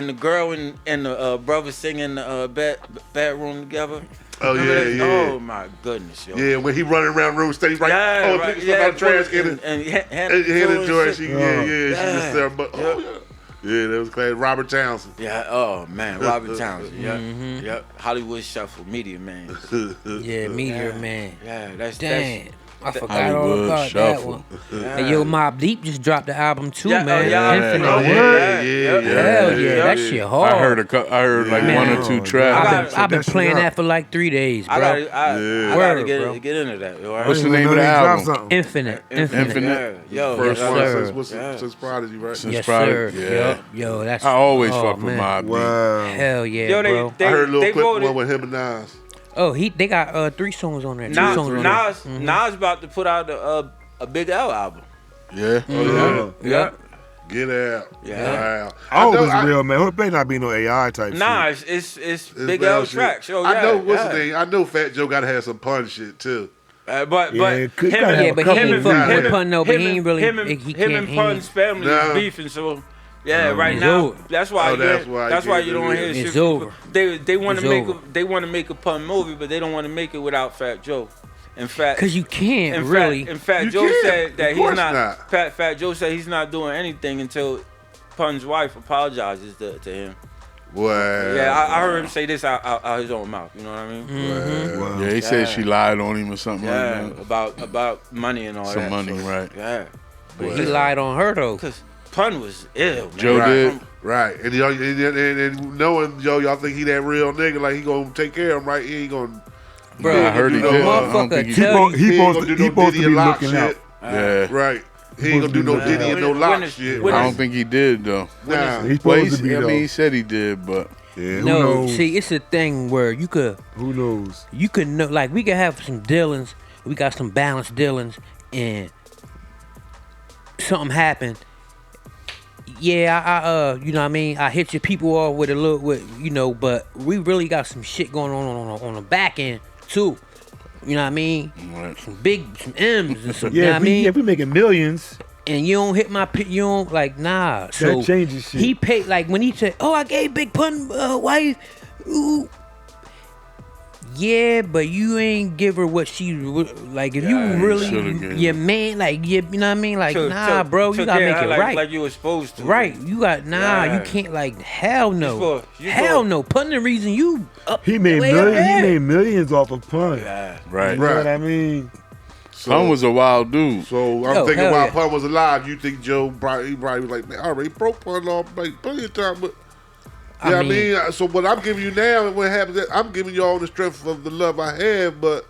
E: the girl and the brother sing in the bedroom together.
C: Oh,
E: Remember
C: yeah,
E: that?
C: yeah.
E: Oh my goodness, yo.
C: Yeah, when he running around room, steady right.
E: Yeah,
C: Oh,
E: right,
C: picking stuff out of trash can.
E: and
C: Hannah Joy, she,
E: yeah.
C: she just there, but yeah, that was class. Robert Townsend.
E: Yeah, oh man, Robert Townsend. Yeah, yep. Hollywood Shuffle, Media Man.
D: Yeah, Meteor Man.
E: Yeah, that's
D: Damn. I forgot all
B: Hollywood
D: about
B: Shuffle.
D: that one. And yo, Mobb Deep just dropped the album too,
E: Yeah,
D: man.
E: yeah.
D: Infinite.
C: Oh,
E: Yeah,
C: yeah.
D: Hell yeah, that shit hard.
B: I heard like
D: Man.
B: one or two tracks.
D: I've been
A: That shit
D: playing
A: up.
D: that for like 3 days, bro.
E: I gotta
D: Word,
E: get
D: bro.
E: into that. Yo,
B: What's the
A: I didn't
B: name
A: even
B: of
A: know
B: the
A: they dropped
B: album?
A: something.
D: Infinite.
B: Infinite.
E: Yeah, yo,
C: First
E: yes,
C: one
E: sir.
C: since Prodigy, right?
D: Yes,
B: Product,
D: sir.
B: yeah.
D: Yo, that's.
B: I always
D: oh,
B: fuck with
D: man.
B: Mobb Deep.
A: Wow.
D: Hell yeah,
E: Yo,
D: bro.
C: I heard a little
E: they
C: clip
E: voted.
C: one with him and Nas.
D: Oh, they got 3 songs on there. 2 songs on there.
E: Nas about to put out a Big L album.
B: Yeah.
C: Oh, yeah.
D: Yeah.
C: Get out.
E: Yeah.
C: Wow.
A: Oh,
C: know-
A: it's real, man. It may not be no AI type
E: Nah,
A: shit.
E: it's Big
C: Big
E: L
C: L shit.
E: tracks. Yo,
C: I know what's
E: yeah.
C: the name. I know Fat Joe got to have some pun shit too.
E: But
A: Yeah, it could- gotta have
D: Yeah,
A: a
D: but
A: couple
D: he ain't
A: of
D: fucking
A: guys.
D: with Pun though. But he ain't really.
E: him and
D: he can't.
E: Pun's family
C: Nah.
E: is beefing. So yeah, right
D: It's
E: now
D: over.
E: that's why.
C: Oh, that's why
E: you don't hear
D: It's
E: shit.
D: over.
E: They want
D: It's
E: to make
D: over.
E: they want to make a Pun movie, but they don't want to make it without Fat Joe. In fact,
D: Cause you can't really.
E: In fact,
C: You
E: Joe
C: can't.
E: said that
C: Of
E: he's
C: course
E: not.
C: not.
E: Fat Joe said he's not doing anything until Pun's wife apologizes to him.
C: Boy.
E: Yeah, I heard him say this out his own mouth. You know what I mean?
A: Wow.
B: Yeah, he said she lied on him or something
E: Yeah,
B: like that.
E: about money and all
B: Some
E: that.
B: money, right.
E: Yeah,
D: But he lied on her though.
E: because Pun was ill. Man.
B: Joe
C: Right.
B: did.
C: Right, and knowing y'all think he that real nigga, like he gonna take care of him, right? He ain't gonna.
B: I heard he
C: do no,
B: did. I don't
D: motherfucker
B: think he
D: tell
B: did.
D: you-
C: He ain't
A: supposed
C: gonna
A: to
C: do no
A: be
C: Diddy and Lock
A: looking out.
C: shit.
B: Yeah.
C: Right. He ain't gonna do no
A: Supposed to be
C: Diddy and no
E: When
C: Lock
E: is-
C: shit.
E: when
B: I
E: is-
B: don't think he did though.
C: Nah.
A: He's
B: Well,
A: supposed to be
B: I
A: though.
B: mean, he said he did, but
A: Yeah, who
D: No,
A: knows?
D: see, it's a thing where you could know, like we could have some dealings, we got some balanced dealings, and something happened. Yeah, I you know what I mean, I hit your people off with a little, but we really got some shit going on the back end too. You know what I mean?
B: right.
D: Some M's and some, you know
A: Yeah,
D: what I mean?
A: if we making millions,
D: And you don't hit my you don't like nah. So
A: changes shit.
D: he paid like when he said, "Oh, I gave Big Pun wife." Ooh. Yeah, but you ain't give her what she like. If
E: Yeah,
D: you
E: you
D: really
B: should've gave
D: your
B: her.
D: man, like you know what I mean, like
E: Took-
D: nah,
E: took-
D: bro, you
E: took
D: gotta
E: care
D: make
E: of
D: it
E: her
D: right.
E: like you were supposed to.
D: Right, you got
E: Yeah.
D: you can't like hell no,
E: You
D: hell
E: go-
D: no. Pun the reason you up
A: he made
D: way up
A: millions. He
D: there.
A: made millions off of Pun.
E: Yeah.
B: Right.
A: You know what I mean?
C: So,
B: Pun was a wild dude.
C: So I'm
D: Yo,
C: thinking
D: hell
C: while
D: yeah.
C: Pun was alive, you think Joe probably was like, man, I already broke Pun off like plenty of time, but.
D: I
C: Yeah, I
D: mean-
C: mean, so what I'm giving you now, and what happens, I'm giving y'all the strength of the love I have, but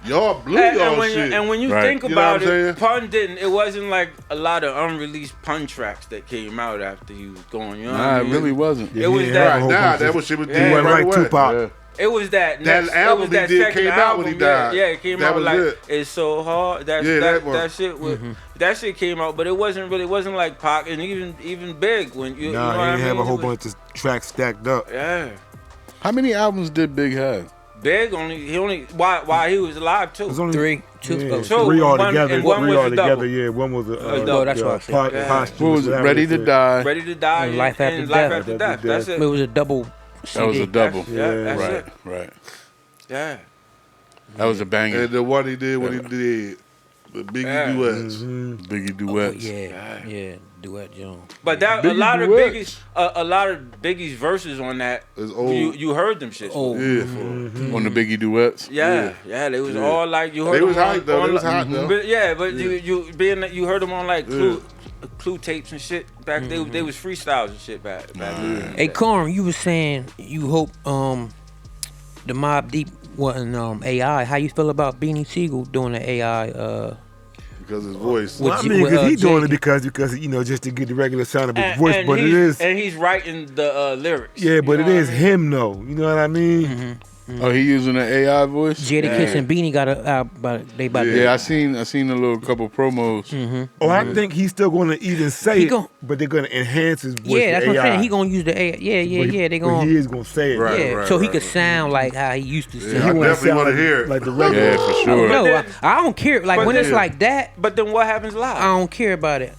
C: y'all blew y'all shit.
E: And when you
B: Right.
E: think
C: You know what
E: about
C: I'm
E: it, Pun didn't. It wasn't like a lot of unreleased Pun tracks that came out after he was gone. You know what
B: Nah,
E: I
B: it
E: mean?
B: really wasn't.
E: It was
A: Yeah,
E: that.
C: right
A: whole
C: now,
A: bunch
C: that
A: of-
C: was shit was
E: Yeah.
C: doing
A: He wasn't
C: right
A: like
C: away.
A: Tupac.
B: Yeah.
E: It was that next,
C: album
E: it was that
C: he did
E: second
C: came out
E: album,
C: when he
E: yeah,
C: died.
E: Yeah, it came
C: That
E: out
C: was
E: like
C: it.
E: It's So Hard.
C: Yeah,
E: That
C: that one.
E: that shit was that shit came out, but it wasn't like Pac and even Big when you.
A: Nah,
E: you know
A: he
E: what I
A: didn't have
E: mean?
A: a whole
E: It was-
A: bunch of tracks stacked up.
E: Yeah,
B: How many albums did Big have?
E: Big only while he was alive too.
A: It was only
D: Three, two,
A: yeah,
E: Two,
A: three
E: one-
A: altogether.
E: and one
A: Three
E: was a
A: altogether.
E: double.
A: Yeah, one was a
E: double.
D: That's what I said.
E: Yeah.
A: posthumous,
B: What was it?
A: whatever
B: Ready
A: they
B: to
A: said.
B: Die.
E: Ready to Die
D: And Life After
E: and
D: Death.
E: Life After Death. That's
D: It
E: it.
D: was a double.
B: That was a
D: CD.
B: double.
E: Yeah, that's
B: right,
E: it.
B: right.
E: Yeah.
B: That was a banger.
C: And the one he did when he did the Biggie
E: Yeah.
C: duets.
B: Biggie
D: Oh,
B: duets.
D: yeah, duet Jones.
E: But that
B: Biggie
E: a lot of
B: duets.
E: Biggie's verses on that.
C: It's old.
E: You heard them shit.
D: Oh,
C: Yeah.
B: On the Biggie duets.
E: Yeah, they was all like you heard
C: They
E: them
C: was
E: on,
C: hot, though.
E: on
C: They was
E: like-
C: hot, though.
E: But, yeah, but you heard them on like clue tapes and shit back. They was freestyles and shit back then.
D: Hey, Corn, you was saying you hope the Mobb Deep wasn't AI. How you feel about Beanie Siegel doing the AI?
C: Because his voice.
D: With
A: Well, I
D: J-
A: mean,
D: with,
A: because he's doing it
D: Jake.
A: because just to get the regular sound of his voice, but it is
E: and he's writing the lyrics.
A: yeah, but
E: You
A: it
E: know
A: is
E: what I mean?
A: him though. You know what I mean?
B: Oh, he using an AI voice?
D: Jada Kiss and Beanie got they about
B: Yeah, I seen a little couple promos.
A: Oh, I think he's still going to even say
D: He
A: it,
D: gon-
A: but they're going to enhance his voice.
D: yeah, that's
A: with
D: what I'm saying.
A: AI.
D: He gonna use the AI. Yeah. They
A: But
D: gonna
A: he is going to say it.
C: Right.
D: yeah, so he could sound like how he used to
C: Yeah,
D: sound.
C: I
A: wanna
C: definitely
A: sound
C: want to
A: like-
C: hear it.
A: like the regular.
B: Yeah, for sure.
D: No,
E: then-
D: I don't care. Like
E: but
D: when it's
E: then-
D: like that,
E: But then what happens live?
D: I don't care about it.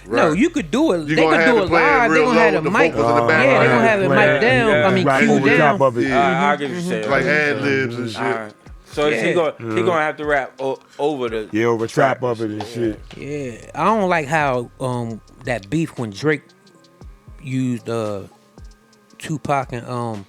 D: No,
C: Right.
D: you could do it.
C: You
D: They
C: gonna
D: could
C: have
D: do
C: it
D: it
C: playing
D: live. They
C: real
D: gonna
C: low
D: have
C: with
D: the
C: the
D: mic.
C: vocals in the
D: Yeah,
C: background.
D: they gonna have it
A: Right.
D: mic down.
E: Yeah.
D: I mean,
A: Right
D: cue
A: over the
D: down.
A: top of it.
E: I give you a saying.
C: Like ad libs and shit.
E: Alright. So is he
D: Yeah.
E: gonna have to rap over the
A: Yeah, over top of it and shit.
D: Yeah, I don't like how that beef when Drake used Tupac and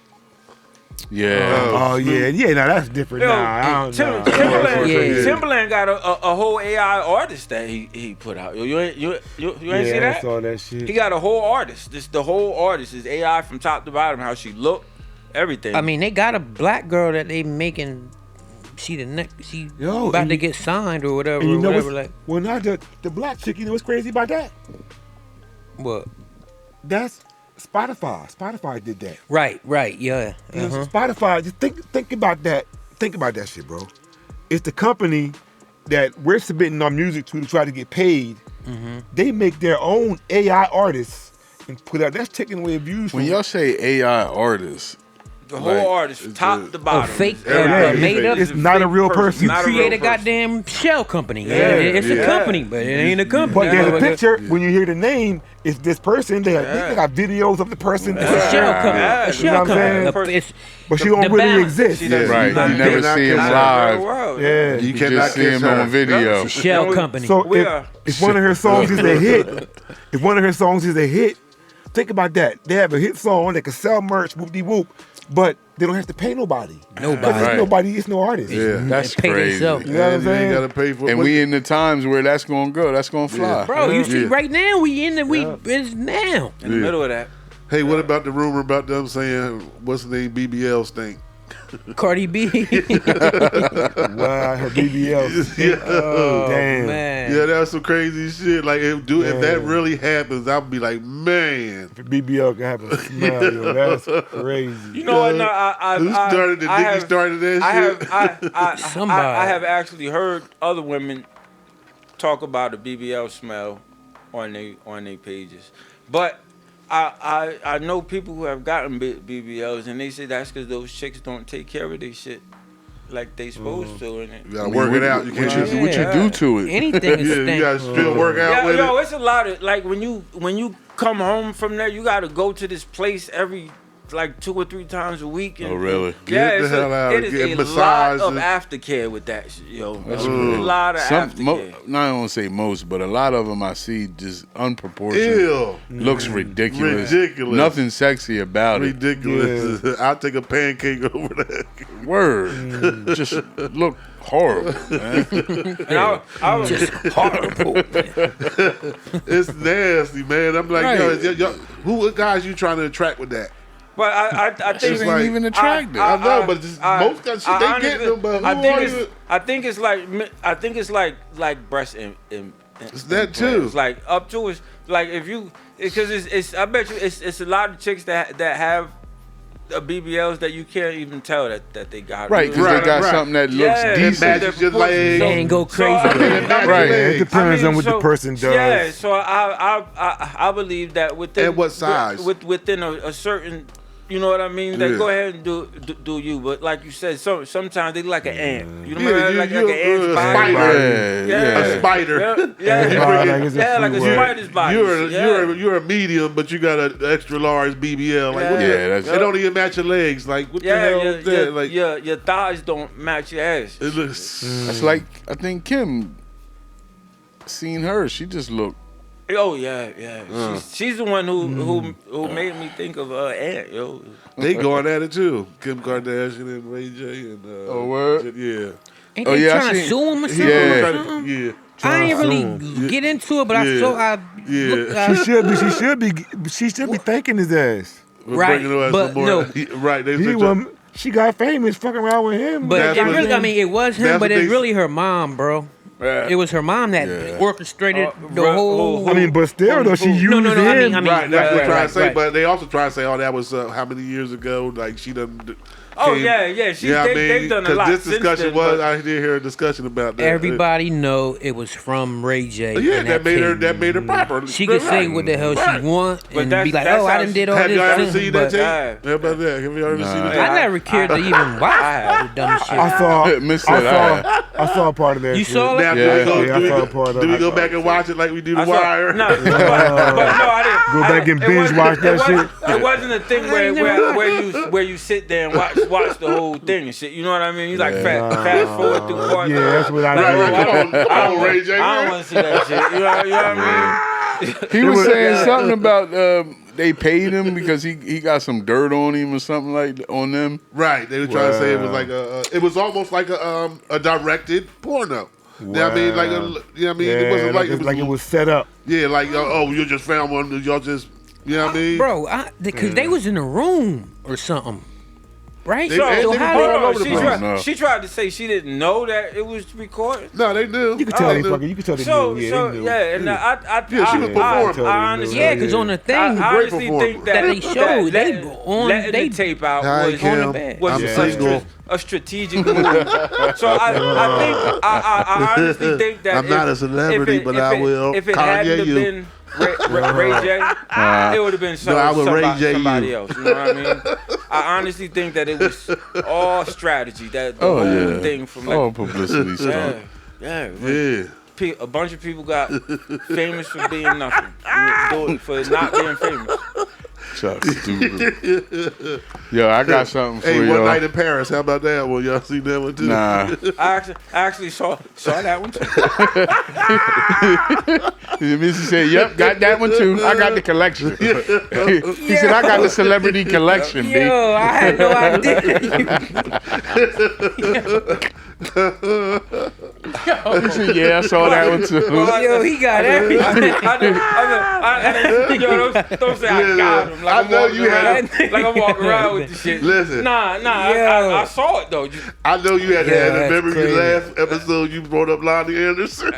B: Yeah.
A: Oh yeah. Now that's different.
E: Yo,
A: Nah, I don't know.
E: Timberland,
D: Yeah.
E: Timberland got a whole AI artist that he put out. You ain't see
A: Yeah, I
E: that?
A: saw that shit.
E: He got a whole artist. The whole artist is AI from top to bottom. How she look, everything.
D: I mean, they got a black girl that they making. She
A: Yo,
D: about
A: and
D: to
A: you-
D: get signed or whatever.
A: And you know
D: whatever.
A: what's,
D: Like
A: well, not the black chick. You know what's crazy about that?
D: what?
A: That's Spotify. Spotify did that.
D: Right. Yeah.
A: You know, Spotify. Just think about that. Think about that shit, bro. It's the company that we're submitting our music to try to get paid. They make their own AI artists and put out. That's taking away views.
B: When
A: from-
B: y'all say AI artists,
E: the whole artist from top to bottom.
D: fake,
E: is everything.
D: made up.
A: It's not a real person.
D: You
E: Not a real
D: create a
E: person.
D: goddamn shell company.
A: Yeah,
D: It's a
C: yeah.
D: company, but it ain't a company.
A: But there's a
D: It's
A: picture. When you hear the name, it's this person. They got videos of the person.
D: a shell company.
E: Yeah,
D: A
E: you
D: shell
A: know what I'm
D: company.
E: saying?
D: It's
A: But she
D: the
A: don't really
D: balance.
A: exist.
E: She doesn't-
B: right?
C: not-
B: You never
C: cannot
B: see him
C: kiss her.
B: live.
A: Yeah.
B: You
C: cannot
B: just see
C: kiss
B: him
C: her.
B: on video.
D: shell company.
A: So
E: We
A: if,
E: are.
A: if one of her songs is a hit, if one of her songs is a hit, Think about that. They have a hit song, they can sell merch, whoop-de-whoop, but they don't have to pay nobody.
D: Nobody.
A: Nobody is no artist.
C: Yeah.
B: That's
D: They pay
B: crazy.
D: themselves.
A: You know what I'm
C: And you ain't
A: saying?
C: gotta pay for
B: And we in the times where that's gonna go. That's gonna fly.
D: Bro, you see,
C: Yeah.
D: right now we in the it's now.
E: In the middle of that.
C: Hey, what about the rumor about them saying what's the name BBL stink?
D: Cardi B.
A: Wow, her BBL.
C: Yeah.
D: Oh
A: Damn.
D: man.
C: Yeah, that's some crazy shit. Like if
A: Yeah.
C: that really happens, I'll be like, man.
A: If BBL can have a smell, yo, that's crazy.
E: You know what? No,
C: Who started the Nicki started that
E: I
C: shit?
D: Somebody.
E: I have actually heard other women talk about the BBL smell on their pages, but I know people who have gotten BBLs and they say that's because those chicks don't take care of their shit like they supposed to. And
C: You gotta work it out. You can't just
B: What you do to it?
D: Anything is
C: yeah, you
D: stink.
C: gotta still work out with
E: yo,
C: it.
E: it's a lot of like when you come home from there, you gotta go to this place every like 2 or 3 times a week. And,
B: Oh, really?
E: Yeah,
C: Get the
E: it's
C: hell out.
E: it is
C: Get
E: a
C: massage
E: lot of
C: and-
E: aftercare with that shit, yo.
B: That's
E: A
B: real.
E: lot of aftercare.
B: Not I won't say most, but a lot of them I see just unproportionate.
C: Ew.
B: Looks ridiculous.
C: Ridiculous.
B: Nothing sexy about it.
C: Ridiculous. I'll take a pancake over that.
B: Word. Just look horrible, man.
E: And I was
D: Just horrible.
C: It's nasty, man. I'm like,
B: Right.
C: yo, who guys you trying to attract with that?
E: but I think
C: It's
B: Ain't
C: like-
B: even attractive.
C: I know, but just most guys, shit, they
E: honestly-
C: get them, but who
E: I think
C: are
E: it's
C: you?
E: I think it's like breast
C: It's that too.
E: It's like up to us. Like if you, because it's I bet you it's a lot of chicks that have BBLs that you can't even tell that they got.
B: Right, because
C: Right,
B: they got
C: right.
B: something that looks
E: Yeah,
C: It
B: decent.
C: matches your legs.
D: They ain't go crazy.
E: I mean,
C: It matches
B: Right.
C: your
A: It
C: legs.
A: depends on what the
E: so-
A: person does.
E: Yeah, so I believe that within
C: And what size?
E: within a certain, you know what I mean. They
C: Yeah.
E: go ahead and do you, but like you said, sometimes they look like an ant. You know
C: Yeah,
E: what I mean? Like an ant's
C: a
E: body.
C: spider.
E: Yeah.
C: A spider.
E: Yeah, like a
A: Word.
E: spider's body.
C: You're a medium, but you got an extra large BBL. Like, what
E: Yeah.
C: the-
B: Yeah, that's-
C: they don't even match your legs. Like, what the
E: Yeah,
C: hell is that? Like,
E: your thighs don't match your ass.
C: it looks.
B: That's like, I think Kim, seen her, she just looked.
E: Oh yeah. She's the one who made me think of Ant, yo.
C: They going at it too. Kim Kardashian and Ray J and
B: Oh, word?
C: Yeah.
D: Ain't
B: Oh,
D: they
B: yeah, I
D: trying to
B: seen-
D: sue him or something?
B: Yeah.
D: Or something?
C: Yeah.
D: I ain't really
A: Soon.
D: get into it, but I
C: Yeah.
D: saw. I
C: Yeah.
D: looked,
A: She should be thanking his ass.
C: We're
D: Right,
C: bringing her
D: but
C: some more.
D: no.
C: Right. They
A: He
C: said-
A: was, she got famous fucking around with him.
D: but
C: That's
D: it
C: what-
D: really, I mean, it was him,
C: that's
D: but
C: what
D: it's
C: they-
D: really her mom, bro. It was her mom that
B: Yeah.
D: orchestrated the
E: Right.
D: whole.
A: I mean, but still though, she used
D: No, no, no, I
A: him.
D: mean,
C: Right, that's what they're trying
D: right,
C: to say,
D: right.
C: but they also try to say, "Oh, that was how many years ago?" Like she done.
E: Oh
C: came-
E: yeah.
C: Yeah,
E: They've done a
C: 'cause
E: lot
C: this
E: since
C: discussion
E: then,
C: was.
E: but-
C: I did hear a discussion about that.
D: Everybody know it was from Ray J.
C: Yeah,
D: and
C: that made her.
D: tape.
C: That made her proper.
D: She could say what the hell
C: Right.
D: she want
E: But
D: and
E: that's-
D: be like,
E: that's
D: "Oh, I
E: how
D: done
E: she-
D: did all
C: Have
D: this."
C: you ever
D: too,"
C: seen that
D: but
C: tape?
E: Yeah.
C: How about that? Have you ever seen that?
D: I never cared to even watch the dumb shit.
A: I saw.
B: Miss
A: I
B: that.
A: saw. I saw a part of that.
D: You
A: shit.
D: saw
C: Now,
D: it?
C: do we
B: Yeah.
C: go,
A: Yeah, I
C: do we
A: saw
C: go-
A: a part of
C: do we
A: it.
C: go back and watch it like we do The
E: I saw-
C: Wire?
E: No, but no, I didn't.
A: Go back and
E: it
A: binge
E: wasn't-
A: watch that
E: it wasn't-
A: shit.
E: It wasn't a thing
D: I ain't never
E: where you sit there and watch the whole thing and shit. You know what I mean? You like fast forward through parts.
A: Yeah, that's what I
C: Right,
A: did.
C: right. Come on, Ray J.
E: I don't want to see that shit. You know what I mean?
B: He was saying
E: Yeah.
B: something about they paid him because he got some dirt on him or something like on them.
C: Right, they were trying to say it was
A: Wow.
C: like it was almost like a directed porno. You know what I mean? Like
A: Wow.
C: you know what I mean?
A: Yeah,
C: It wasn't
A: like it was set up.
C: Yeah, like oh, you just found one. Y'all just you know what I mean?
D: Bro, because they was in a room or something, right?
C: They-
D: So
C: they was
D: how
C: all
D: they-
C: over the place.
E: She tried to say she didn't know that it was recorded.
C: No, they knew.
A: You could tell they
C: knew.
A: fucking. You could tell they
E: So,
A: knew. Yeah,
E: so
A: they knew.
E: yeah, and I
C: Yeah, she was performing.
E: I honestly,
D: Yeah, because on the thing,
E: I
C: great
E: honestly
C: performer.
E: think
D: that they showed, they
E: letting
D: on
E: letting
D: they
E: the tape out
C: Hi,
E: was
C: Kim.
D: on the bed.
E: was
C: I'm
A: Yeah.
C: single.
E: a strategic move. So I honestly think that
C: I'm not a celebrity, but I will
E: If it
C: Kanye
E: hadn't have
C: you.
E: been Ray J, it would have been
C: No, I would Ray J
E: somebody
C: you.
E: else. You know what I mean? I honestly think that it was all strategy. That the
B: Oh
E: whole
B: yeah,
E: thing from like,
B: all publicity
E: yeah,
B: stuff.
E: yeah.
C: Yeah.
E: A bunch of people got famous for being nothing, for not being famous.
B: Chuck, stupid. Yo, I got something for
C: Hey,
B: you.
C: One Night in Paris. How about that one? Y'all seen that one too?
B: Nah.
E: I actually saw that one too.
B: Missy said, "Yep, got that one too. I got the collection." He said, "I got the celebrity collection, B."
D: Yo, I had no idea.
B: He said, "Yeah, I saw that one too."
D: Yo, he got everything.
E: Don't say I got him. Like
C: I know you had.
E: Like I'm walking around with the shit.
C: Listen.
E: Nah.
D: Yo.
E: I saw it though.
C: I know you had to
D: Yeah,
C: have the
D: that's
C: memory.
D: crazy.
C: Last episode you brought up Lonnie Anderson.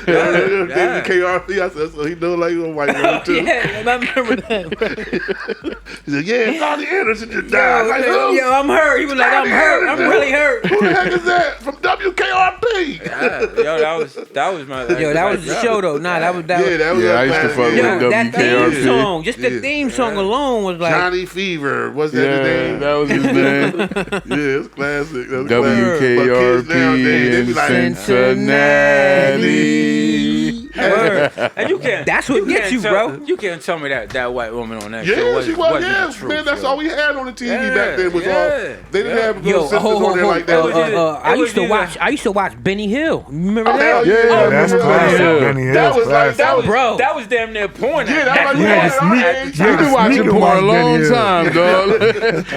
E: Yeah.
C: KRP. I said, so he know like a white woman too.
D: Yeah, I remember that.
C: He said, yeah, Lonnie Anderson just died. Like, who?
D: Yo, I'm hurt. He was like, I'm hurt. I'm really hurt.
C: Who the heck is that? From WKRP.
E: Yo, that was my.
D: Yo, that was the show though. Nah, that was
C: Yeah, that was
B: Yeah, I used to fuck
D: Yo,
B: with
D: that theme
B: WKRP.
D: song, just the
C: Yeah.
D: theme song alone was like,
C: Johnny Fever. What's that his
B: Yeah,
C: name?
B: that was his name.
C: Yeah, it's classic. That's
B: WKRP in Cincinnati.
E: Word. And you can't.
D: That's what gets you,
E: tell,
D: bro.
E: You can't tell me that white woman on that show
C: Yeah, she was.
E: wasn't
C: Yeah,
E: the truth,
C: man, that's
E: yo.
C: all we had on the TV back then. Was
E: Yeah,
C: all
E: yeah,
C: they didn't have
D: yo,
C: no sisters
D: hold,
C: on there like that.
D: I used to watch Benny Hill. Remember
C: Oh,
D: that?
C: hell
B: Yeah,
C: yeah,
A: That's
C: yeah.
A: classic.
B: Yeah.
A: Benny Hill's
C: That was like
A: classic.
C: that was
D: Bro.
E: That was damn near porn.
C: Yeah, that was
A: Yeah, the
C: porn.
A: sneak-
B: You've been watching
A: Sneaker
B: porn a
A: watch
B: long
A: Benny Hill.
B: time, dog.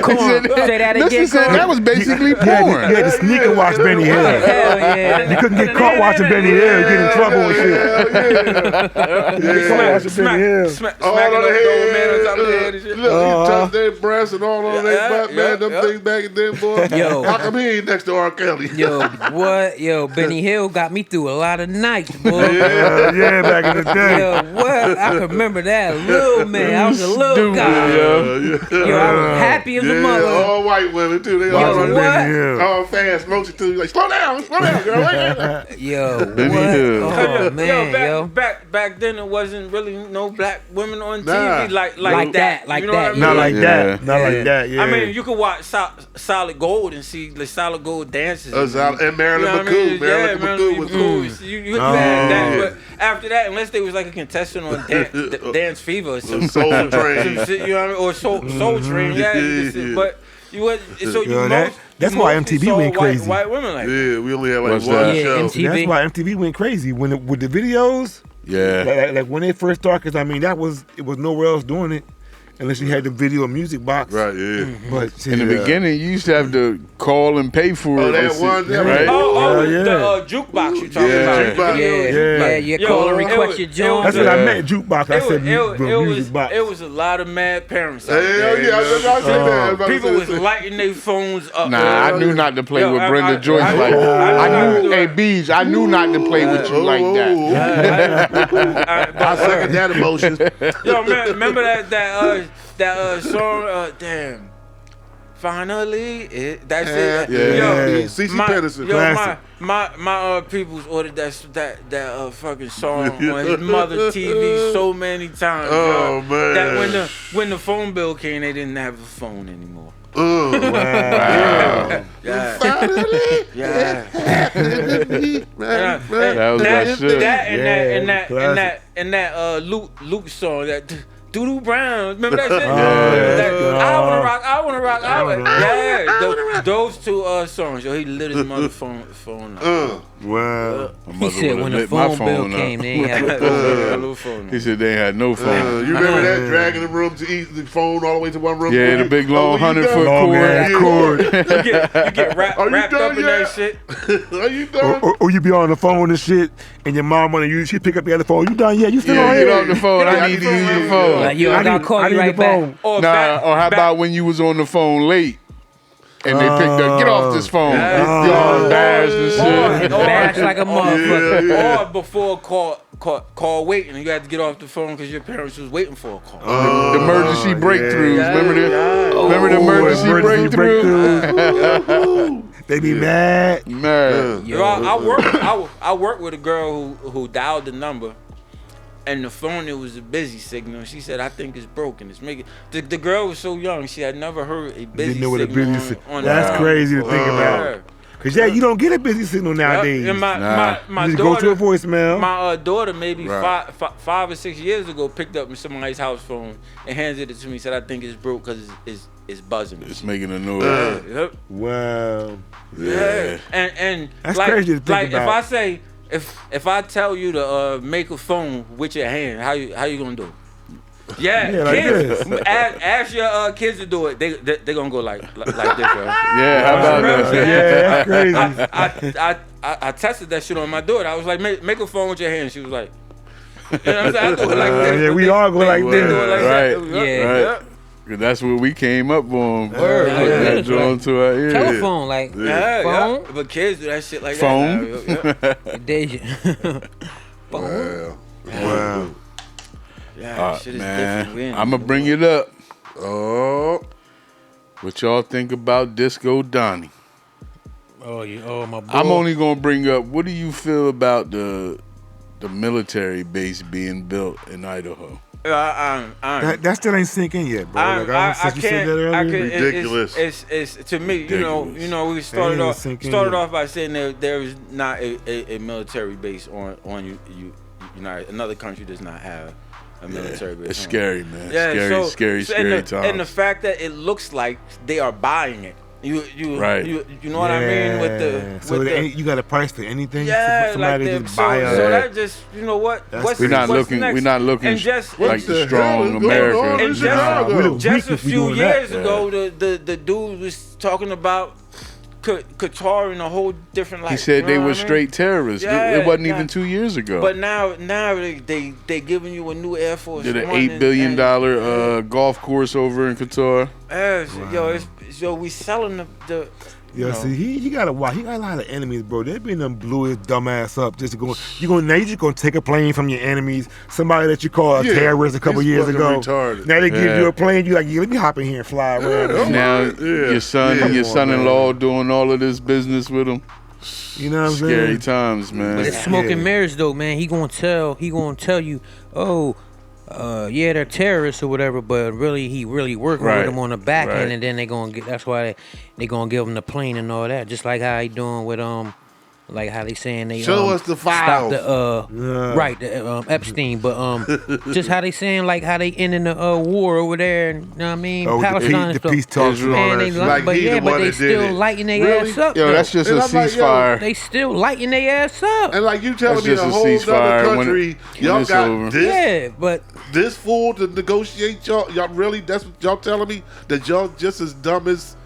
D: Come on, say that
B: Listen,
D: again.
B: said that was basically porn.
A: You had to sneaker watch Benny Hill.
D: Hell yeah.
A: You couldn't get caught watching Benny Hill. You get in trouble and shit.
C: Yeah.
A: Watching Benny Hill.
C: All
E: Smacking
C: on the
E: the old man on top of the head
C: head.
E: and shit.
C: Look, he touched their breasts and all on their butt, man. Them
E: yeah.
C: things back then, boy.
D: Yo.
C: How come he ain't next to R. Kelly?
D: Yo, what? Yo, Benny Hill got me through a lot of nights, boy.
A: Yeah, back in the day.
D: Yo, what? I can remember that. Little man. I was a little
B: Stupid,
D: guy.
B: yo.
D: Yo, I was happy as a mother.
C: all white women too. They all
A: Watching
D: what?
A: Benny Hill.
C: all fast motion too. Like slow down, girl. Wait.
D: Yo,
B: Benny
D: what?
B: Hill.
D: Oh, man, yo.
E: back then it wasn't really no black women on
C: Nah.
E: TV like that.
D: Like
E: You know
D: that,
E: what I mean?
A: Not like
B: Yeah.
A: that. Not
D: Yeah.
A: like that. Yeah.
E: I mean, you could watch Solid Gold and see the Solid Gold dances.
C: And Marilyn
E: You know what I
C: McCool.
E: mean?
C: Marilyn
E: Yeah,
C: McCool was cool.
E: You had that, but after that, unless they was like a contestant on Dance Fever or something,
C: Soul Train.
E: some shit, you know what I mean, or Soul Train, yeah.
C: Yeah.
E: But you was so you
A: Yo, that's
E: you
A: why
E: mostly
A: MTV
E: saw
A: went crazy.
E: White women like that.
C: Yeah, we only had like
B: What's
C: one
B: that?
D: Yeah,
C: show.
D: MTV.
A: That's why MTV went crazy with the videos.
B: Yeah.
A: Like when they first started, because I mean it was nowhere else doing it, unless you had the video music box.
C: Right, yeah.
A: But
B: In the
A: yeah.
B: beginning, you used to have to call and pay for it.
C: Oh, that
B: and see-
C: one, that
B: right?
E: Oh,
A: Yeah,
E: the
A: yeah.
E: jukebox you talking
C: Yeah,
E: about?
C: jukebox.
D: Yeah, you
E: Yo,
D: call and
E: it
D: request
E: was-
D: your
E: it
D: joint.
A: That's
E: was-
A: what I
B: Yeah.
A: meant. Jukebox. I said music box.
E: It was a lot of mad parents. out
C: Hell
E: there.
C: yeah, I was about to say that. I was about to
E: People
C: say
E: was
C: that.
E: lighting their phones up.
B: Nah, I knew not to play
E: Yo,
B: with
E: I-
B: Brenda
E: I-
B: Joyce
E: I-
B: like that.
E: I-
B: I knew, hey, Beej, I knew not to play with you like that.
C: I second that emotion.
E: Yo, man, remember that song? Damn. Finally, that's it.
C: Yeah.
E: Yo,
C: CeCe
E: my,
C: Peterson.
E: yo,
A: Classic.
E: my peoples ordered that fucking song on his mother TV so many times.
C: Oh,
E: yo,
C: man.
E: That when the phone bill came, they didn't have a phone anymore.
C: Wow.
E: Yeah.
C: Finally.
E: Yeah.
B: That was my shit.
E: And that Luke song that Doodoo Brown. Remember that shit?
A: Yeah.
E: That, I wanna rock.
A: Yeah.
E: Those two songs. Yo, he lit his mother phone up.
A: Wow.
B: My
D: He
B: mother
D: said
B: would've
D: when the
B: lit my
D: phone bill
B: up.
D: came, they ain't have a
E: Little phone.
B: He said they had no phone.
C: You remember that? Dragging the room to eat the phone all the way to one room?
B: Yeah, the big long
C: Oh, you
B: 100-foot
C: done?
A: Long ass
B: cord.
A: cord.
E: You get wrapped
C: Are you
E: up
C: done
E: in that
C: yet?
E: shit.
C: Are you done?
A: Or you be on the phone and shit, and your mom wanna use. She pick up the other phone. You done yet? You still
B: Yeah,
A: on
B: get
A: here?
B: off the phone. I need to use your phone.
D: Like, yo, I gotta call you right back.
E: Or
B: Nah, or how about when you was on the phone late and they picked up, get off this phone. You all embarrassed and shit.
D: Bash like a motherfucker.
C: Yeah.
E: Or before call waiting, you had to get off the phone because your parents was waiting for a call.
B: The emergency breakthroughs.
E: Yeah.
B: Remember the emergency breakthrough?
A: They be mad.
B: Man.
E: Yo, I worked with a girl who dialed the number, and the phone, it was a busy signal. She said, "I think it's broken. It's making." The girl was so young; she had never heard a busy
A: Didn't know what a
E: signal
A: busy
E: on
A: That's
E: the
A: crazy to
E: phone.
A: think about.
E: Yeah.
A: Cause yeah, you don't get a busy signal nowadays.
E: And my
A: You just
E: daughter,
A: go to a voicemail.
E: my daughter maybe
B: Right.
E: 5 or 6 years ago picked up somebody's house phone and handed it to me. Said I think it's broke because it's buzzing.
B: It's making a noise.
E: Yep.
A: Wow.
E: Yeah. And
A: That's
E: like,
A: crazy to think
E: like
A: about.
E: if I say if I tell you to make a phone with your hand, how you gonna do it? Yeah,
A: Yeah, like
E: kids.
A: this.
E: Ask your kids to do it. They gonna go like this, right?
B: Yeah, how about that?
A: Yeah, that's crazy.
E: I tested that shit on my daughter. I was like, make a phone with your hand. She was like, you know what I'm saying? I do it like this.
A: Yeah, we all go like
E: They
A: this.
E: do it like
B: Right.
E: that.
D: Yeah.
B: Right. 'Cause that's what we came up on.
D: Word,
B: Put
D: yeah.
B: that joint to our ear.
D: Telephone, like
E: Yeah,
D: phone.
E: yeah. But kids do that shit like
B: Phone.
E: that. Now.
D: Deja.
C: Wow.
A: Wow.
E: Yeah, shit is different. We
B: Man,
E: in
B: I'm gonna
E: the
B: bring
E: world.
B: it up.
C: Oh,
B: What y'all think about Disco Donnie?
D: Oh my boy.
B: I'm only gonna bring up. What do you feel about the military base being built in Idaho?
A: That still ain't sinking yet, bro. Like,
E: I
A: since you said that
E: can't.
A: earlier.
C: Ridiculous.
E: It's to me.
B: Ridiculous.
E: You know. We
A: That
E: started
A: ain't
E: off
A: sinking
E: started
A: yet.
E: off by saying there is not a military base on you. Another country does not have a military base.
B: It's
E: on it.
B: scary, man.
E: Yeah,
B: scary
E: and
B: times.
E: and the fact that it looks like they are buying it. You
B: Right.
E: you know what I mean with the
A: So
E: with the,
A: you got a price for anything?
E: yeah,
A: Somebody
E: like
A: to
E: the,
A: just
E: so,
A: buy
E: so
A: a.
E: that just what
A: That's
E: what's
B: we're not
E: what's
B: looking.
E: next?
B: We're not looking
E: And just
B: like
C: What
B: the
C: the
B: strong
C: hell is going on
B: America.
C: in
E: And
C: Chicago?
A: we look
E: just a
A: weak if we
E: few
A: doing that.
E: years ago, the dude was talking about Qatar in a whole different light.
B: He said
E: you
B: they
E: know
B: were
E: what I mean?
B: straight terrorists.
E: Yeah,
B: It wasn't
E: yeah.
B: even 2 years ago.
E: But now they giving you a new Air Force
B: Did an
E: One
B: $8 billion golf course over in Qatar.
E: Yo, we selling the
A: Yeah,
E: you know.
A: see, he got a lot of enemies, bro. They been done blew his dumb ass up just to go. Now you just gonna take a plane from your enemies, somebody that you called a
C: Yeah,
A: terrorist a couple
C: he's
A: years
C: fucking
A: ago.
C: retarded.
A: Now they give
B: Yeah.
A: you a plane, you like, yeah, let me hop in here and fly around.
C: Yeah.
B: Now
C: Yeah.
B: your son and your
A: Come on,
B: son-in-law doing all of this business with him.
A: You know what I'm
B: Scary
A: saying?
B: times, man.
D: But it's smoke and
A: Yeah.
D: mirrors though, man. He gonna tell you, oh, yeah, they're terrorists or whatever, but really he working
B: Right,
D: with them on the back
B: right.
D: end, and then that's why they gonna give him the plane and all that. Just like how he doing with like how they saying they
C: Show us the
D: stop
C: files.
D: the right the Epstein, but just how they saying like how they ending the war over there, and, you know what I mean,
A: Oh,
D: Palestine and
A: the
D: stuff.
A: peace talks and all
D: Man,
A: that
D: they
A: shit.
C: Like
D: but
C: he
D: yeah,
C: the
D: but
C: one
D: they
C: that did
D: still
C: it.
D: lighting their
C: Really?
D: ass up.
B: Yo,
D: though.
B: that's just
C: And
B: a
C: I'm like, yo,
B: ceasefire.
D: They still lighting their ass up.
C: And like you telling
B: That's
C: me
B: just
C: a
B: a
C: whole
B: ceasefire
C: other
B: when
C: country,
B: when
C: y'all
B: it's
C: got
B: over.
D: Yeah, but
C: this fool to negotiate y'all really? That's what y'all telling me? That y'all just as dumb as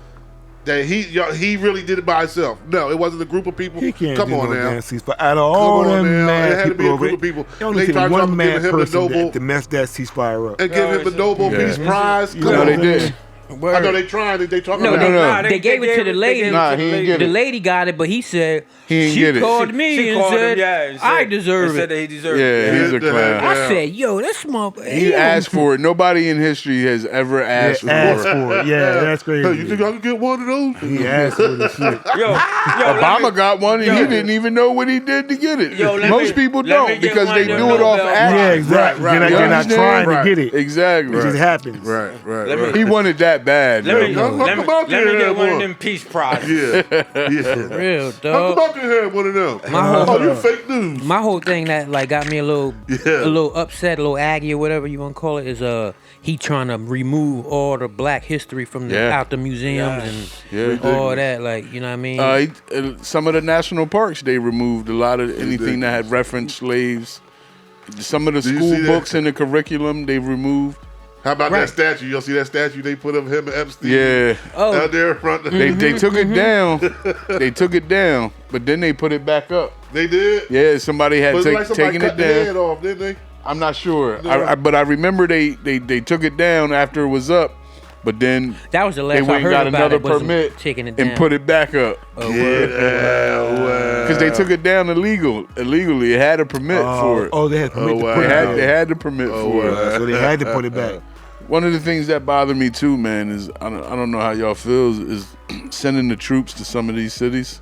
C: that he really did it by himself? No, it wasn't a group of people.
A: He can't
C: Come
A: do
C: on
A: no
C: now.
A: damn ceasefire. Out of all
C: Come on
A: them
C: now.
A: mad
C: It had to
A: people
C: be a
A: over
C: group
A: it,
C: of people.
A: it only
C: They
A: took
C: tried to
A: one mad
C: give him the
A: person
C: Nobel
A: to mess that ceasefire up.
C: and give him the Nobel
B: Yeah.
C: Peace Prize.
A: You
C: Come
A: know
B: No,
C: on.
B: they did.
C: I know they trying. They talking
D: No,
C: about
D: they gave it to the lady.
B: Nah, he ain't get
D: The
B: it.
D: lady got it, but he said
B: He ain't
D: she
B: get it.
D: called me
E: She
D: and
E: called him,
D: said,
E: and
D: I
E: said-
D: deserve
E: and said
D: it.
E: that he deserved
B: Yeah,
E: it.
B: he's a clown.
D: I
C: Yeah.
D: said, yo, this motherfucker.
B: He asked for it. Nobody in history has ever asked for
A: Asked
B: it.
A: for it. Yeah, that's crazy.
C: Hey, you think I can get one of those?
A: He asked for the shit.
E: Yo,
B: Obama got one and he didn't even know what he did to get it.
E: Yo, let
B: Most
E: me-
B: people
E: let
B: don't
E: me get
B: because
E: one
B: they
E: of them
B: do it off
E: Nobel
B: action.
A: Yeah, exactly.
C: Right,
A: They're not
B: right.
A: trying
C: Right.
A: to get it.
B: Exactly.
A: It just happens.
C: Right, right,
E: Let me-
C: right.
B: He wanted that bad.
E: Let me,
B: yo.
C: Come
E: let me,
C: out
E: let me
C: there,
E: get one
C: boy.
E: of them peace prizes.
C: Yeah, yeah.
D: Real,
C: How
D: dog.
C: come I can have one of them?
D: My whole-
C: Oh, you fake news.
D: My whole thing that like got me a little upset, a little aggy or whatever you want to call it is he trying to remove all the black history from out the museums and all that, like, you know what I mean?
B: Some of the national parks, they removed a lot of anything that had referenced slaves. Some of the
C: Did you
B: school
C: see that?
B: books in the curriculum, they removed.
C: How about
D: Right.
C: that statue? Y'all see that statue they put of him and Epstein?
B: Yeah.
D: Oh,
C: Out there in front.
B: They took it down. They took it down, but then they put it back up.
C: They did?
B: Yeah, somebody had
C: But it's like somebody
B: taken
C: cut
B: it
C: the
B: down.
C: head off, didn't they?
B: I'm not sure,
C: No.
B: but I remember they took it down after it was up, but then
D: that was the
B: they
D: last I
B: went and
D: heard
B: got
D: about
B: another
D: it, was
B: permit
D: taking it down.
B: and put it back up because they took it down illegally. It had a permit for it.
A: Oh, they had to
C: Oh, wow.
A: put it back.
B: They had the permit for it.
A: So they had to put it back.
B: One of the things that bother me too, man, is I don't know how y'all feel is sending the troops to some of these cities.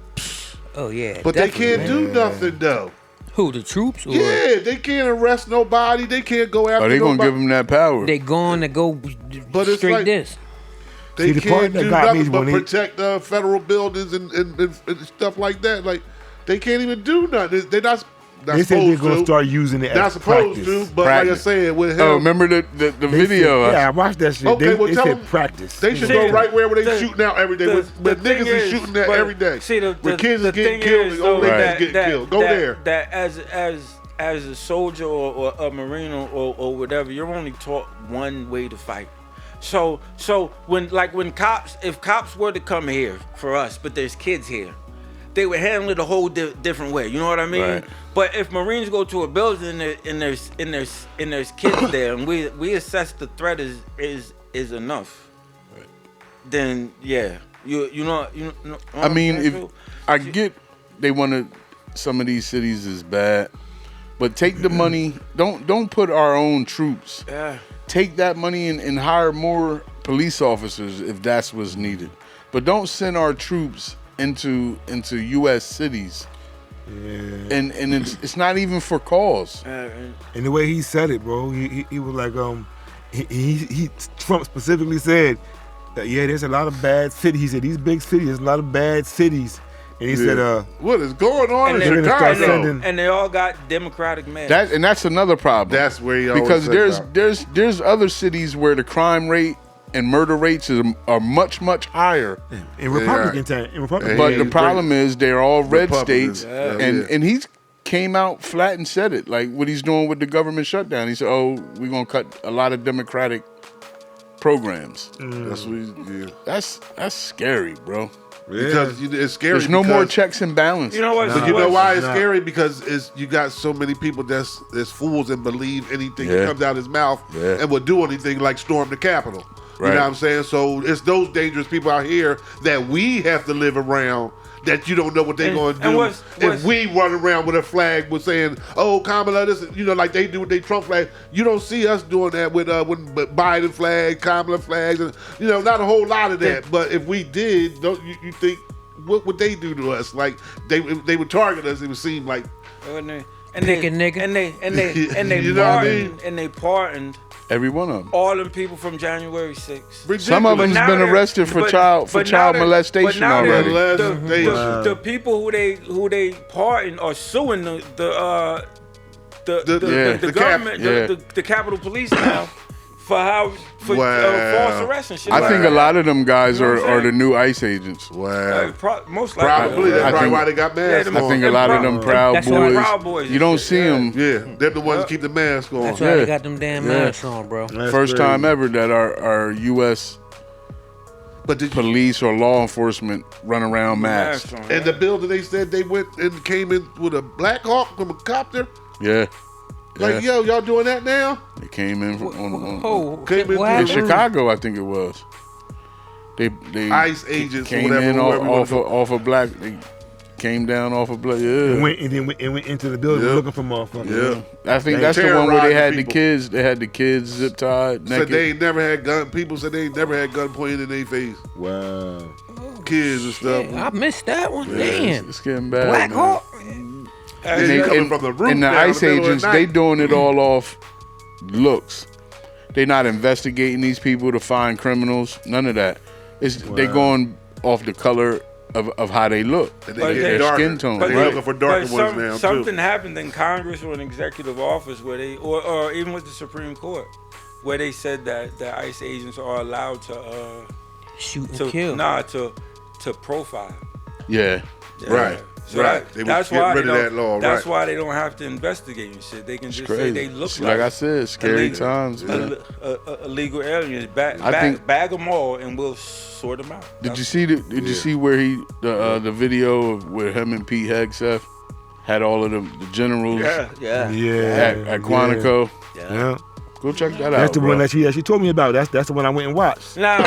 D: Oh, yeah.
C: But they
D: definitely,
C: can't
D: man.
C: do nothing, though.
D: Who, the troops? Or
C: Yeah, they can't arrest nobody. They can't go after
B: Are they gonna
C: nobody.
B: give them that power?
D: they going to go
C: But it's
D: straight
C: like-
D: this?
C: They
A: See, the part
C: can't
A: that
C: do
A: got me is
C: nothing but
A: when he-
C: protect federal buildings and stuff like that. Like they can't even do nothing. They're not
A: They said they're
C: supposed
A: gonna
C: to.
A: start using it
C: Not
A: as
C: supposed
A: practice.
C: to, but like I
B: Practice.
C: said, with him.
B: Oh, remember the
A: They
B: video?
A: said, yeah, I watched that shit.
C: Okay, well,
A: they
C: tell
A: said
C: them
A: practice.
C: They should
E: See,
C: go right where they
E: the-
C: shooting out every day.
E: the
C: Where
E: thing
C: niggas is
E: is,
C: shooting at
E: but
C: every day.
E: see,
C: where kids
E: the
C: is getting
E: thing
C: killed
E: is,
C: and
E: though,
C: old ladies
E: that-
C: getting
E: that-
C: killed. Go
E: that-
C: there.
E: That as a soldier or a marine or whatever, you're only taught one way to fight. So when if cops were to come here for us, but there's kids here, they would handle it a whole different way. You know what I mean?
B: Right.
E: But if Marines go to a building and there's kids there, and we assess the threat is enough, then yeah, you know.
B: I mean, if
E: So,
B: I get they want to, some of these cities is bad, but take the money. Don't put our own troops.
E: yeah.
B: Take that money and hire more police officers if that's what's needed. But don't send our troops into U.S. cities.
A: Yeah.
B: And it's not even for cause.
A: And the way he said it, bro, he was like, he Trump specifically said that yeah, there's a lot of bad cities. He said these big cities, there's a lot of bad cities, and he said,
C: What is going on
E: And
C: in
A: they're gonna start
C: Chicago?
A: sending-
E: And they all got Democratic mayors.
B: That's another problem.
C: That's where he always
B: because
C: said
B: there's other cities where the crime rate and murder rates are much higher.
A: in Republican time, in Republican,
B: But
C: he
B: the
C: is
B: problem is they're all red
C: Republicans.
B: states,
C: Yeah.
B: and he's came out flat and said it, like what he's doing with the government shutdown. He said, "Oh, we're gonna cut a lot of Democratic programs."
C: That's what he,
B: That's scary, bro.
C: because it's scary.
B: There's no more
C: because-
B: checks and balances.
E: You know what?
C: But you know why it's
A: Nah.
C: scary? Because you got so many people that's fools and believe anything
B: Yeah.
C: that comes out of his mouth
B: Yeah.
C: and will do anything like storm the Capitol. You
B: Right.
C: know what I'm saying? So it's those dangerous people out here that we have to live around that you don't know what they're
E: And-
C: going to
E: and
C: do.
E: what's-
C: If we run around with a flag with saying, "Oh, Kamala," this, like they do with their Trump flag. You don't see us doing that with Biden flag, Kamala flags, and not a whole lot of that. But if we did, don't you think what would they do to us? Like they would target us. It would seem like
E: And they
D: Pick a nigga.
E: and they
C: You know what I
E: pardoned
C: mean?
E: and they pardoned
B: Every one of them.
E: all them people from January 6th.
C: ridiculous.
B: Some of them's
E: Now
B: been
E: they're-
B: arrested for
E: but-
B: child
E: but now
B: child
E: they're-
B: molestation
E: but now they're-
B: already.
C: Molestation.
E: The people who they pardon are suing the
C: The
E: government,
B: yeah.
E: the Capitol Police now for false
C: Wow.
E: arrest and shit.
B: I
E: like
B: think
E: that.
B: a lot of them guys
E: You know what I'm
B: are the
E: saying?
B: new ICE agents.
C: Wow.
E: Most
C: Probably.
E: likely.
C: That's
B: I
C: probably
B: think-
C: why they got masks
E: them-
B: I
C: on.
B: think a
E: And
B: lot of them Proud
D: That's why-
B: Boys.
E: Proud Boys
B: You
E: and
B: don't
E: shit,
B: see
E: yeah.
B: them.
C: Yeah, they're the ones that keep the mask on.
D: That's why
B: Yeah.
D: they got them damn masks on, bro.
A: That's
B: First
A: crazy.
B: time ever that our U.S.
C: But did you,
B: police or law enforcement run around masked.
E: Mask on,
C: and the building they said they went and came in with a Black Hawk from a copter.
B: Yeah.
C: Like,
B: Yeah.
C: yo, y'all doing that now?
B: They came in on
D: Oh,
C: Came in
D: what
B: in
C: through-
D: happened?
B: Chicago, I think it was. They
C: ICE agents or
B: came
C: whatever,
B: in
C: whoever you wanna
B: off of black. They came down off of black.
A: And
B: Yeah.
A: went into the building
C: Yeah.
A: looking for motherfuckers.
C: Yeah.
B: I think
A: They
B: that's the one where they had
C: terrorizing
B: the
C: people.
B: kids. They had the kids zip tied,
C: Said
B: naked.
C: they ain't never had gun. People said they ain't never had gun pointed in their face.
A: Wow.
C: Kids and stuff.
D: I missed that one.
B: Yeah,
D: Damn.
B: it's getting bad.
D: Black
B: man.
D: Hawk.
C: And
B: And,
C: they
B: they,
C: coming
B: and,
C: from the roof
B: and the
C: down in
B: ICE
C: the middle of the
B: agents,
C: night.
B: they doing it all off looks. They not investigating these people to find criminals. None of that. They going off the color of how they look.
C: And
E: But
C: they
E: they-
C: get
B: their
C: darker.
B: skin tone.
C: They
B: Right.
C: looking for darker
E: But
C: ones now
E: something
C: too.
E: happened in Congress or an executive office where they, or even with the Supreme Court, where they said that the ICE agents are allowed to
D: Shoot and kill.
E: to profile.
B: Yeah.
C: Right.
E: So
C: Right.
E: that-
C: They
E: that's
C: was getting
E: why
C: rid
E: they
C: of
E: don't-
C: that law,
E: That's
C: right.
E: why they don't have to investigate and shit. They can just say
B: Crazy.
E: they look
B: like I said, scary
E: illegal-
B: times. Man.
E: illegal aliens.
B: I think-
E: Bag them all and we'll sort them out.
B: Did you see you see where the video of where him and Pete Hegseth had all of the generals
E: Yeah.
B: at Quantico?
A: Yeah.
B: Go check that out.
A: That's the
B: bro.
A: one that she told me about. That's the one I went and watched.
E: Now,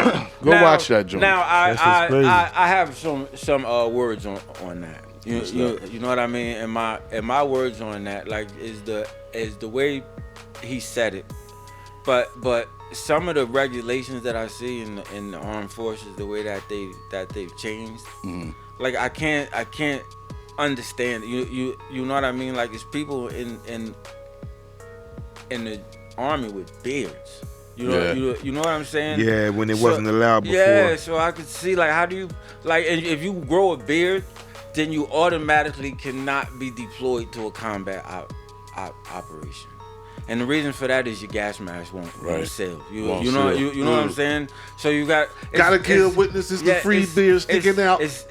B: Go watch that joint.
E: Now,
A: That's just crazy.
E: I have some words on that. You know what I mean? And my words on that, like, is the way he said it. But some of the regulations that I see in the armed forces, the way that they've changed, like I can't understand. You know what I mean? Like, it's people in the army with beards. You know what I'm saying?
A: Yeah, when it wasn't allowed before.
E: Yeah, so I could see like how do you like if you grow a beard, then you automatically cannot be deployed to a combat operation. And the reason for that is your gas mask won't sell. You know what I'm saying? So you gotta
C: kill witnesses to free beer sticking out.
E: It's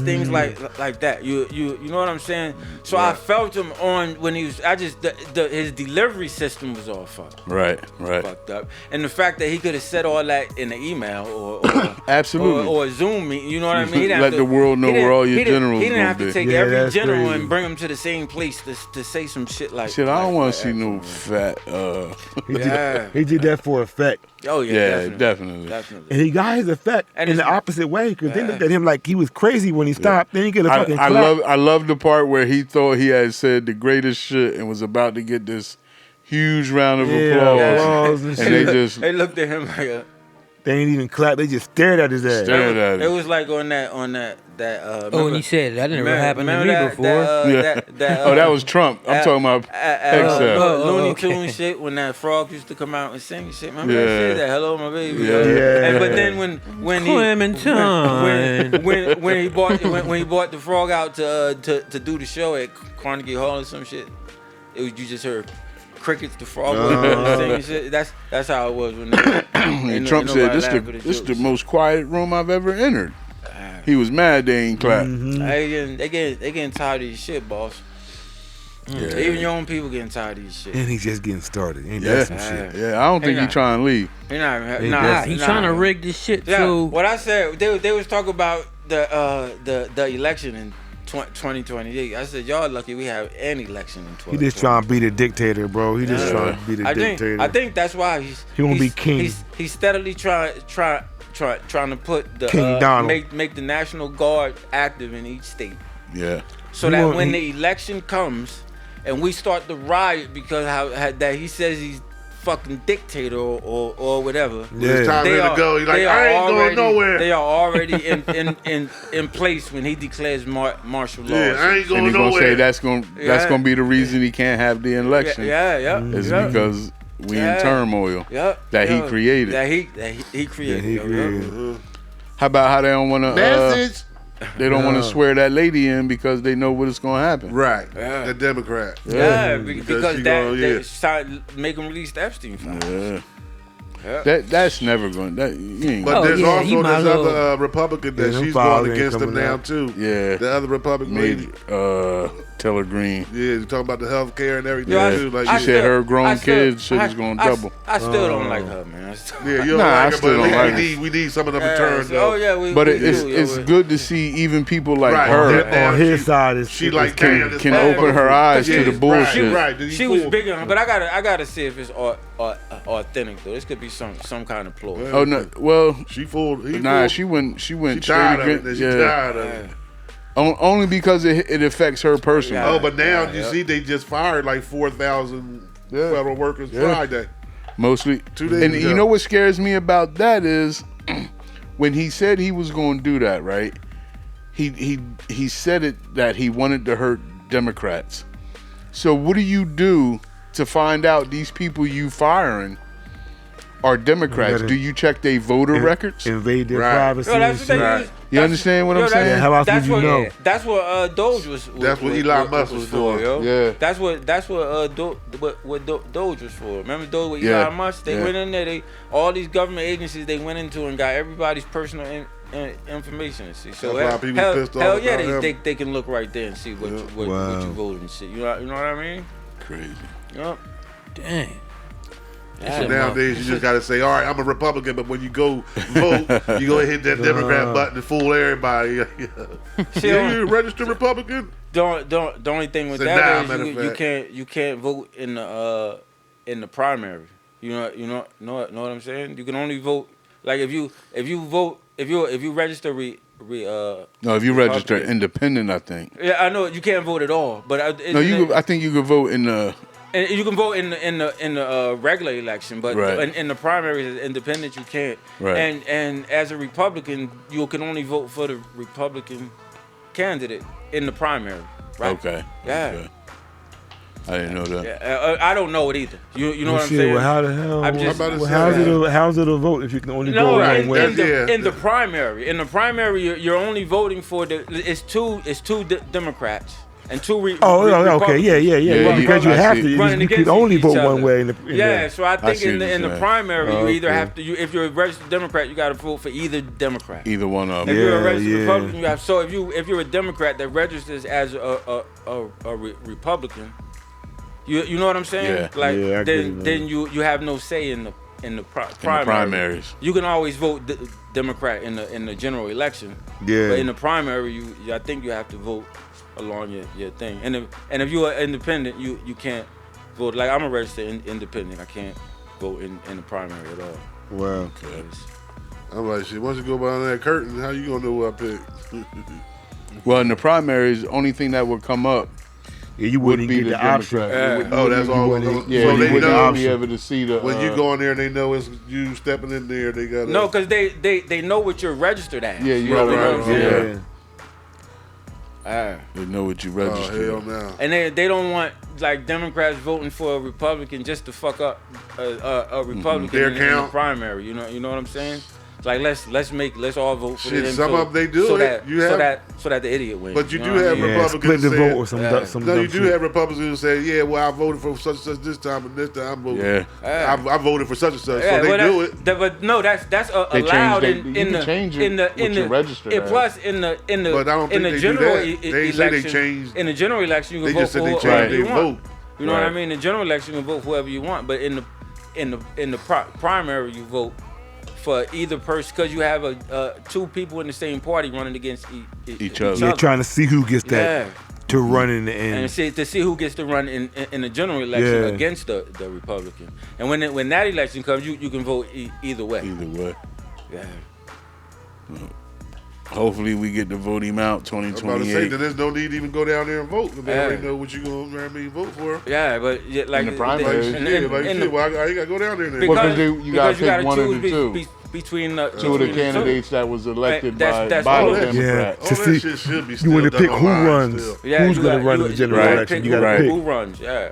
E: things like that. You know what I'm saying? So I felt him on when he was. His delivery system was all fucked.
B: Right.
E: Fucked up. And the fact that he could have said all that in an email or
B: absolutely
E: or a Zoom meeting. You know what I mean? He
B: Let the world know where all your generals.
E: He didn't have to take
A: Yeah,
E: every general
A: crazy.
E: and bring them to the same place to say some shit like.
B: Shit, I don't want to see
E: that.
B: no fat.
A: He did that for effect.
E: Oh
B: Yeah,
E: yeah,
B: definitely.
A: And he got his effect
E: And
A: in the
E: it's-
A: opposite way because they looked at him like he was crazy when he stopped. Then he get a fucking clap.
B: I love the part where he thought he had said the greatest shit and was about to get this huge round of applause.
A: and
B: And they
A: shit.
B: just
E: They looked at him like
A: They ain't even clap. They just stared at his ass.
B: stared at
E: it
B: him.
E: was like on that.
D: Oh, and he said that never happened to me before.
B: Oh, that was Trump. I'm talking about XL.
E: Looney
D: okay.
E: Tunes shit when that frog used to come out and sing shit. Remember
B: Yeah.
E: that shit? That hello my baby.
B: Yeah.
A: Yeah.
E: But then when
D: Clementine.
E: when he bought the frog out to do the show at Carnegie Hall or some shit, it was you just heard crickets, the frog was singing shit. That's how it was when
B: And Trump said, "This the most quiet room I've ever entered." He was mad they ain't clapped.
E: They getting tired of this shit, boss.
B: Yeah.
E: Even your own people getting tired of this shit.
A: And he's just getting started. Ain't
B: Yeah.
A: that some shit?
B: Yeah, I don't think he
E: not.
B: trying to leave.
E: He not even,
D: Nah, he's trying to rig this shit
E: Yeah,
D: too.
E: what I said, they was talking about the election in 2028. I said, y'all lucky we have an election in 2028.
A: He just trying to be the dictator, bro. He just trying to be the dictator.
E: I think that's why
A: He wanna be king.
E: He's steadily trying to put the
A: King Donald.
E: make the National Guard active in each state,
B: Yeah.
E: so
A: He
E: that
A: want-
E: when
A: he-
E: the election comes and we start to riot because that he says he's fucking dictator or whatever.
A: Yeah.
C: It's time for him to go. He's like,
E: they
C: I
E: are
C: ain't going
E: already-
C: nowhere.
E: They are already in place when he declares martial law.
C: Yeah, I ain't
B: And
C: going
B: he gonna say
C: nowhere.
B: that's gonna be the reason he can't have the election.
E: Yeah.
B: Is
E: yeah.
B: because we in
E: Yeah.
B: turmoil
E: Yeah,
B: that he
E: yeah.
B: created.
E: That he created.
A: he
E: yo,
A: created.
E: yo.
B: How about how they don't want to?
C: Message.
B: They don't want
A: No.
B: to swear that lady in because they know what is gonna happen.
C: Right.
E: Yeah.
C: The Democrat.
E: Yeah,
C: Because
E: because
C: she
E: that
C: gonna-
E: they
C: yeah.
E: started make him release the Epstein files.
B: Yeah.
E: Yeah.
B: That's never going. That you ain't.
C: But
D: Oh,
C: there's
D: yeah, he
C: also
D: might
C: this
D: as well-
C: other Republican that
A: them
C: she's
A: files
C: going
A: ain't
C: against him
A: coming
C: now
A: out.
C: too.
B: Yeah.
C: The other Republican lady.
B: Made Taylor Green.
C: Yeah, you're talking about the health care and everything
E: Yo,
C: too. Like,
B: She said her grown kids shit is gonna double.
E: I still don't like her, man.
C: yeah, you don't
B: Nah, I
C: like her,
B: still
C: but
B: don't like her.
C: we need some of them
E: Yeah,
C: returns
E: so-
C: though.
E: Oh yeah,
B: But
E: we
B: it's
E: do,
B: it's
E: yo,
B: good to see even people like
C: Right.
B: her
C: Yeah.
A: On his side, is
C: She like damn, this
B: can
C: motherfucker-
B: open her eyes
C: Yeah,
B: to the bullshit.
C: Right.
E: She was big on her, but I gotta see if it's authentic though. This could be some kind of ploy.
B: Oh no, well,
C: She fooled. He
B: nah,
C: fooled.
B: she went
C: She
B: straight
C: tired of it.
B: against.
C: She tired of it.
B: Only because it affects her personally.
E: Yeah.
C: Oh, but now
E: Yeah,
C: you
E: yeah.
C: see they just fired like 4,000
B: Yeah.
C: federal workers
B: Yeah.
C: Friday.
B: Mostly.
C: 2 days
B: And
C: ago.
B: you know what scares me about that is when he said he was going to do that, right? He said it that he wanted to hurt Democrats. So what do you do to find out these people you firing are Democrats?
A: gotta-
B: Do you check their voter records?
A: invade their
C: Right.
A: privacy.
E: Yo,
A: and
E: that's what they
A: shit.
E: use.
B: You understand what I'm saying?
A: Yeah, how else would you know?
E: That's what Doge was.
C: That's what Elon Musk was for.
E: yo.
B: Yeah.
E: That's what Doge was for. Remember Doge with
B: Yeah.
E: Elon Musk? They
B: Yeah.
E: went in there. All these government agencies they went into and got everybody's personal information. See, so
C: That's why people
E: hell,
C: pissed off
E: hell yeah,
C: about
E: they can look right there and see what what
A: Wow.
E: you voted and shit. You know what I mean?
B: Crazy.
E: Yup.
D: Dang.
E: Yeah.
C: Nowadays, you just got to say, all right, I'm a Republican, but when you go vote, you go hit that Democrat button and fool everybody.
E: See,
C: Yeah, you a registered Republican?
E: The only thing with
C: Sit
E: that
C: down,
E: is
C: matter
E: you,
C: of fact.
E: you can't vote in the primary. You know what I'm saying? You can only vote like if you register
B: No, if you register
E: Republican.
B: independent, I think.
E: Yeah, I know you can't vote at all, but
B: No, I think you could vote in the.
E: and you can vote in the regular election, but
B: Right.
E: in the primaries as independent you can't.
B: Right.
E: And as a Republican, you can only vote for the Republican candidate in the primary. Right?
B: Okay.
E: Yeah.
B: Okay. I didn't know that.
E: Yeah, I don't know it either. You know what I'm
A: shit,
E: saying?
A: well, how the hell?
E: I'm just-
C: I'm about to
A: well,
C: say
A: how's it a vote if you can only
E: No,
A: go
C: right,
A: one way?
E: in the primary. In the primary, you're only voting for it's two Democrats and two
A: okay,
E: Republicans.
B: Yeah,
A: because you have to.
E: running
A: You could
E: against
A: only
E: each
A: vote
E: other.
A: one way.
E: So I think
B: see
E: in
B: what
E: the
B: you're saying.
E: primary, you either
A: Okay.
E: have to. If you're a registered Democrat, you got to vote for either Democrat.
B: Either one of
E: If
B: them.
E: you're a
A: Yeah,
E: registered
A: yeah.
E: Republican, you have. So if you're a Democrat that registers as a Republican, you know what I'm saying?
B: Yeah.
E: Like
A: Yeah, I get it, man.
E: then you have no say in the primary.
B: In the primaries.
E: You can always vote Democrat in the general election.
A: Yeah.
E: But in the primary, I think you have to vote along your thing. And if you're independent, you can't vote. Like I'm a registered independent. I can't vote in the primary at all.
A: Wow.
C: I'm like, shit, once you go behind that curtain, how you gonna know what I picked?
B: Well, in the primaries, only thing that would come up
A: Yeah, you
B: would
A: wouldn't
B: be
A: get
B: the
A: the option.
B: Democrat.
C: Oh, that's all.
B: Yeah,
C: So
B: you
C: they
B: wouldn't
C: know
B: be able to see the.
C: when you go in there and they know it's you stepping in there, they got
E: No, because they know what you're registered as.
B: Yeah, you
C: Right,
B: know
C: right,
B: what I'm
C: right.
B: saying?
A: Yeah.
B: They know what you
C: Oh
B: registered.
C: hell no!
E: And they don't want like Democrats voting for a Republican just to fuck up a Republican
C: Their
E: in the
C: count.
E: primary. You know what I'm saying? It's like let's all vote for
C: Shit,
E: them.
C: some of them they do
E: so
C: it.
E: That,
C: You
E: so
C: have-
E: that so that the idiot wins.
C: But you
E: know
C: do
E: what I
C: have
E: mean?
A: Yeah,
C: Republicans
A: split the
C: saying-
A: vote or some
E: Yeah.
A: dumb
C: No,
A: dumb
C: you do
A: shit.
C: have Republicans who say, "Yeah, well, I voted for such and such this time, and this time I'm voting.
B: Yeah.
C: I voted for such and such."
E: Yeah,
C: so they
E: well,
C: do it.
E: But no, that's
B: They
E: allowed
B: change-
E: in
B: you
E: in
B: can
E: the
B: change it
E: in the
B: what
E: in
B: you're
E: the
B: registered
E: and
B: as.
E: plus in the
C: But I don't
E: in
C: think
E: the
C: they do
E: general
C: that. They say they
E: election
C: changed-
E: in the general election you
C: They
E: can vote
C: just
E: for
C: said they
E: whoever
C: changed
E: you
C: their
E: want.
C: vote.
E: You know what I
B: Right.
E: mean? In the general election you can vote for whoever you want, but in the primary you vote for either person because you have two people in the same party running against
B: Each other.
A: Yeah, trying to see who gets that
E: Yeah.
A: to run in the
E: And
A: end.
E: to see who gets to run in the general election
A: Yeah.
E: against the Republican. And when that election comes, you can vote either way.
B: Either way.
E: Yeah.
B: Hopefully we get to vote him out
C: I'm about to say
B: 2028.
C: that there's no need to even go down there and vote because they
E: Yeah.
C: already know what you gonna vote for.
E: Yeah, but like
B: In the primaries.
C: Like
E: and-
C: shit,
E: and-
C: like
E: and
C: shit.
E: the-
C: Well, I gotta go down there then.
B: Well, 'cause
E: because
B: you gotta
E: because you gotta
B: pick one of
E: choose
B: the two.
E: between
B: Two of the
E: between
B: candidates that was elected
E: That's
B: by
E: all
B: the
E: it is.
A: Yeah.
B: Democrats.
C: All
A: To
C: that
A: see-
C: shit should be
A: You
C: still
A: want to
C: done
A: pick who
C: online
A: runs,
C: still.
E: Yeah,
A: who's
E: you
A: going to
E: got-
A: run in
E: you-
A: the general
E: you gotta
A: election.
E: pick
A: You got to
B: right.
A: pick.
E: who runs. Yeah.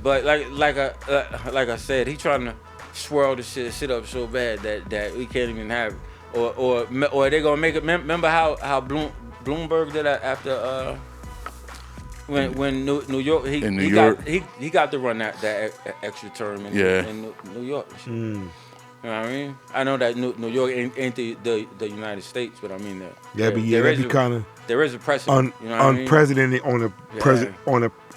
E: But like I said, he trying to swirl the shit up so bad that we can't even have it. Or they gonna make it. Remember how Bloomberg did that after when New York
B: In New
E: he
B: York.
E: got he got to run that extra term in,
B: Yeah.
E: in New York. You know what I mean? I know that New York ain't the United States, but I mean that.
A: That'd be kind of
E: There is a precedent. You know what I mean?
A: unprecedented on a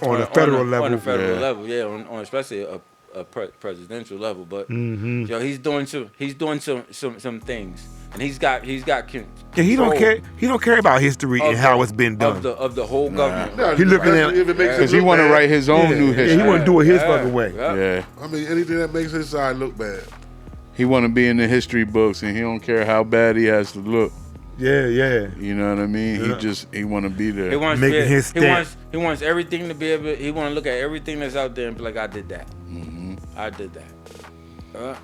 A: on a federal level.
E: On a federal
B: Yeah.
E: level, yeah, on especially a presidential level. But
A: Mm-hmm.
E: yo, he's doing some things, and he's got
A: Yeah, he don't care. He don't care about history and how it's been done.
E: of the whole government.
C: No,
A: He looking at-
C: especially if it makes it
B: Because he
C: look
B: want to
C: bad.
B: write his own new
A: Yeah,
B: history.
A: he want to do it his fucking way.
B: Yeah.
C: I mean, anything that makes his side look bad.
B: He want to be in the history books, and he don't care how bad he has to look.
A: Yeah.
B: You know what I mean?
A: Yeah.
B: He want to be there.
E: He wants
A: Making
E: to,
A: his
E: he
A: stamp.
E: wants everything to be able. He want to look at everything that's out there and be like, I did that. I did that.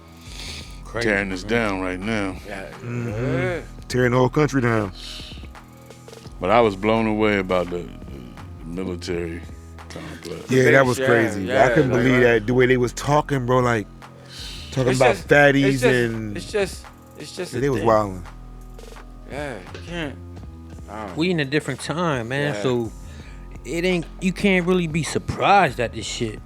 B: Tearing this down right now.
E: Yeah.
A: Tearing the whole country down.
B: But I was blown away about the military complex.
A: Yeah, that was
E: Yeah,
A: crazy.
E: yeah,
A: I couldn't
E: like,
A: believe that the way they was talking, bro. Like talking
E: It's
A: about
E: just-
A: fatties and
E: it's just.
A: yeah, they was
E: thing.
A: wilding.
E: Yeah, you can't.
D: We in a different time, man.
E: Yeah.
D: So you can't really be surprised at this shit.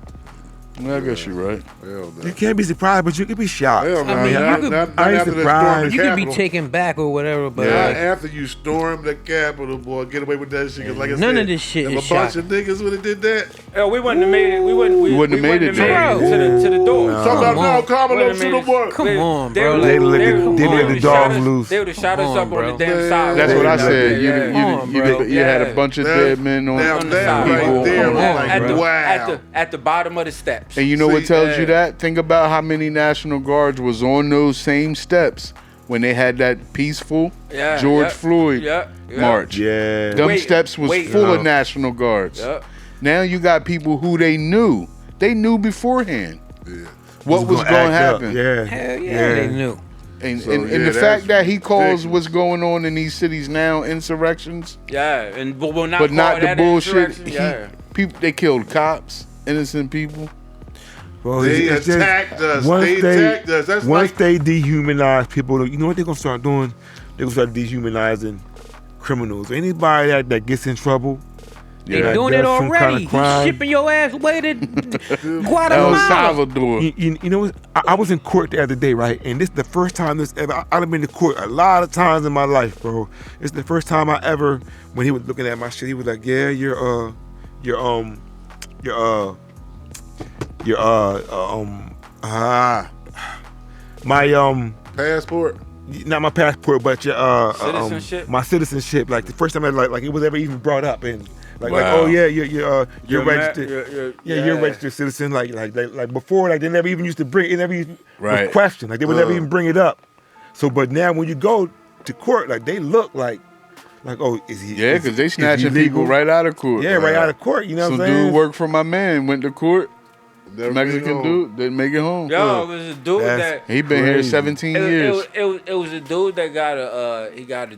B: Well, I guess you're right.
C: Hell no.
A: You can't be surprised, but you can be shocked.
C: Hell no.
D: I mean, you
C: not,
D: could-
C: not
A: I ain't
C: after they
A: surprised.
C: stormed the
D: You could be
C: Capitol.
D: taken back or whatever, but
C: Not
D: like,
C: after you storm the Capitol, boy, get away with that shit. 'Cause like I
D: None
C: said,
D: of this shit
C: if
D: is
C: a bunch
D: shocking.
C: of niggas would have did that.
E: We wouldn't have made it. We wouldn't have made it to the door.
A: No.
C: Talk about
D: Come
C: now,
D: on.
C: Carmelo
E: Wait a
C: to the
E: minute.
C: boy.
D: come on,
E: They
D: bro.
E: would-
A: They let
E: they
A: the-
E: would-
A: they
E: they
A: let the
E: would've
A: dogs
E: shot us-
A: loose.
E: They would have shot us
D: Come
E: up
D: on,
E: on the
D: bro.
E: damn
C: Yeah.
E: side.
B: That's what I said.
E: Yeah.
B: You had a
E: Yeah.
B: bunch of
C: Now-
B: dead men on
C: Now
E: on the
C: that
E: side.
C: right
B: people.
C: there
D: Come
C: was
D: on,
C: like,
D: bro.
C: wow.
E: At the bottom of the steps.
B: And you know what
C: See,
B: tells you
E: yeah.
B: that? Think about how many National Guards was on those same steps when they had that peaceful
E: Yeah,
B: George
E: yeah,
B: Floyd
E: yeah,
B: march.
A: Yeah.
B: Them
E: Wait,
B: steps was
E: wait.
B: full
A: No.
B: of National Guards.
E: Yeah.
B: Now you got people who they knew. They knew beforehand
C: Yeah.
B: what was
A: gonna
B: going to
A: act up.
B: happen.
A: Yeah.
D: Hell yeah, they knew.
B: And,
C: So,
B: and
C: yeah,
B: the
C: that's
B: fact that he calls
C: ridiculous.
B: what's going on in these cities now insurrections,
E: Yeah, and but we'll not
B: but
E: call
B: not the
E: that
B: bullshit.
E: insurrection. Yeah.
B: People, they killed cops, innocent people.
A: Well,
C: They
A: it's just-
C: attacked us.
A: once
C: They attacked us. That's
A: once
C: like
A: they dehumanize people, you know what they're gonna start doing? They're gonna start dehumanizing criminals. Anybody that gets in trouble,
D: They
B: Yeah.
D: doing it
A: does some kind
D: already.
A: of crime.
D: You shipping your ass away to
B: El
D: Guatemala.
B: Salvador.
A: you know, I was in court the other day, right? And this is the first time this ever. I've been to court a lot of times in my life, bro. It's the first time I ever, when he was looking at my shit, he was like, "Yeah, my
C: passport.
A: not my passport, but your
E: Citizenship?
A: my citizenship. Like the first time I like it was ever even brought up, and like
B: Wow.
A: oh yeah, you're
E: You're
A: registered. You're a
E: yeah.
A: registered citizen. Like before, like they never even used to bring it. Never even
B: Right.
A: was questioned. Like they would never even bring it up. So, but now when you go to court, like they look like oh, is he?
B: Yeah, because they
A: is he
B: snatching people
A: legal?
B: right out of court.
A: Yeah, right out of court. You know
B: Some
A: what I'm saying?
B: dude worked for my man, went to court.
C: Never been
B: Mexican
C: home.
B: dude didn't make it home.
E: Yo, it was a dude
A: That's-
E: that
B: He been here
A: Crazy.
B: 17
E: it
B: years.
E: was a dude that got he got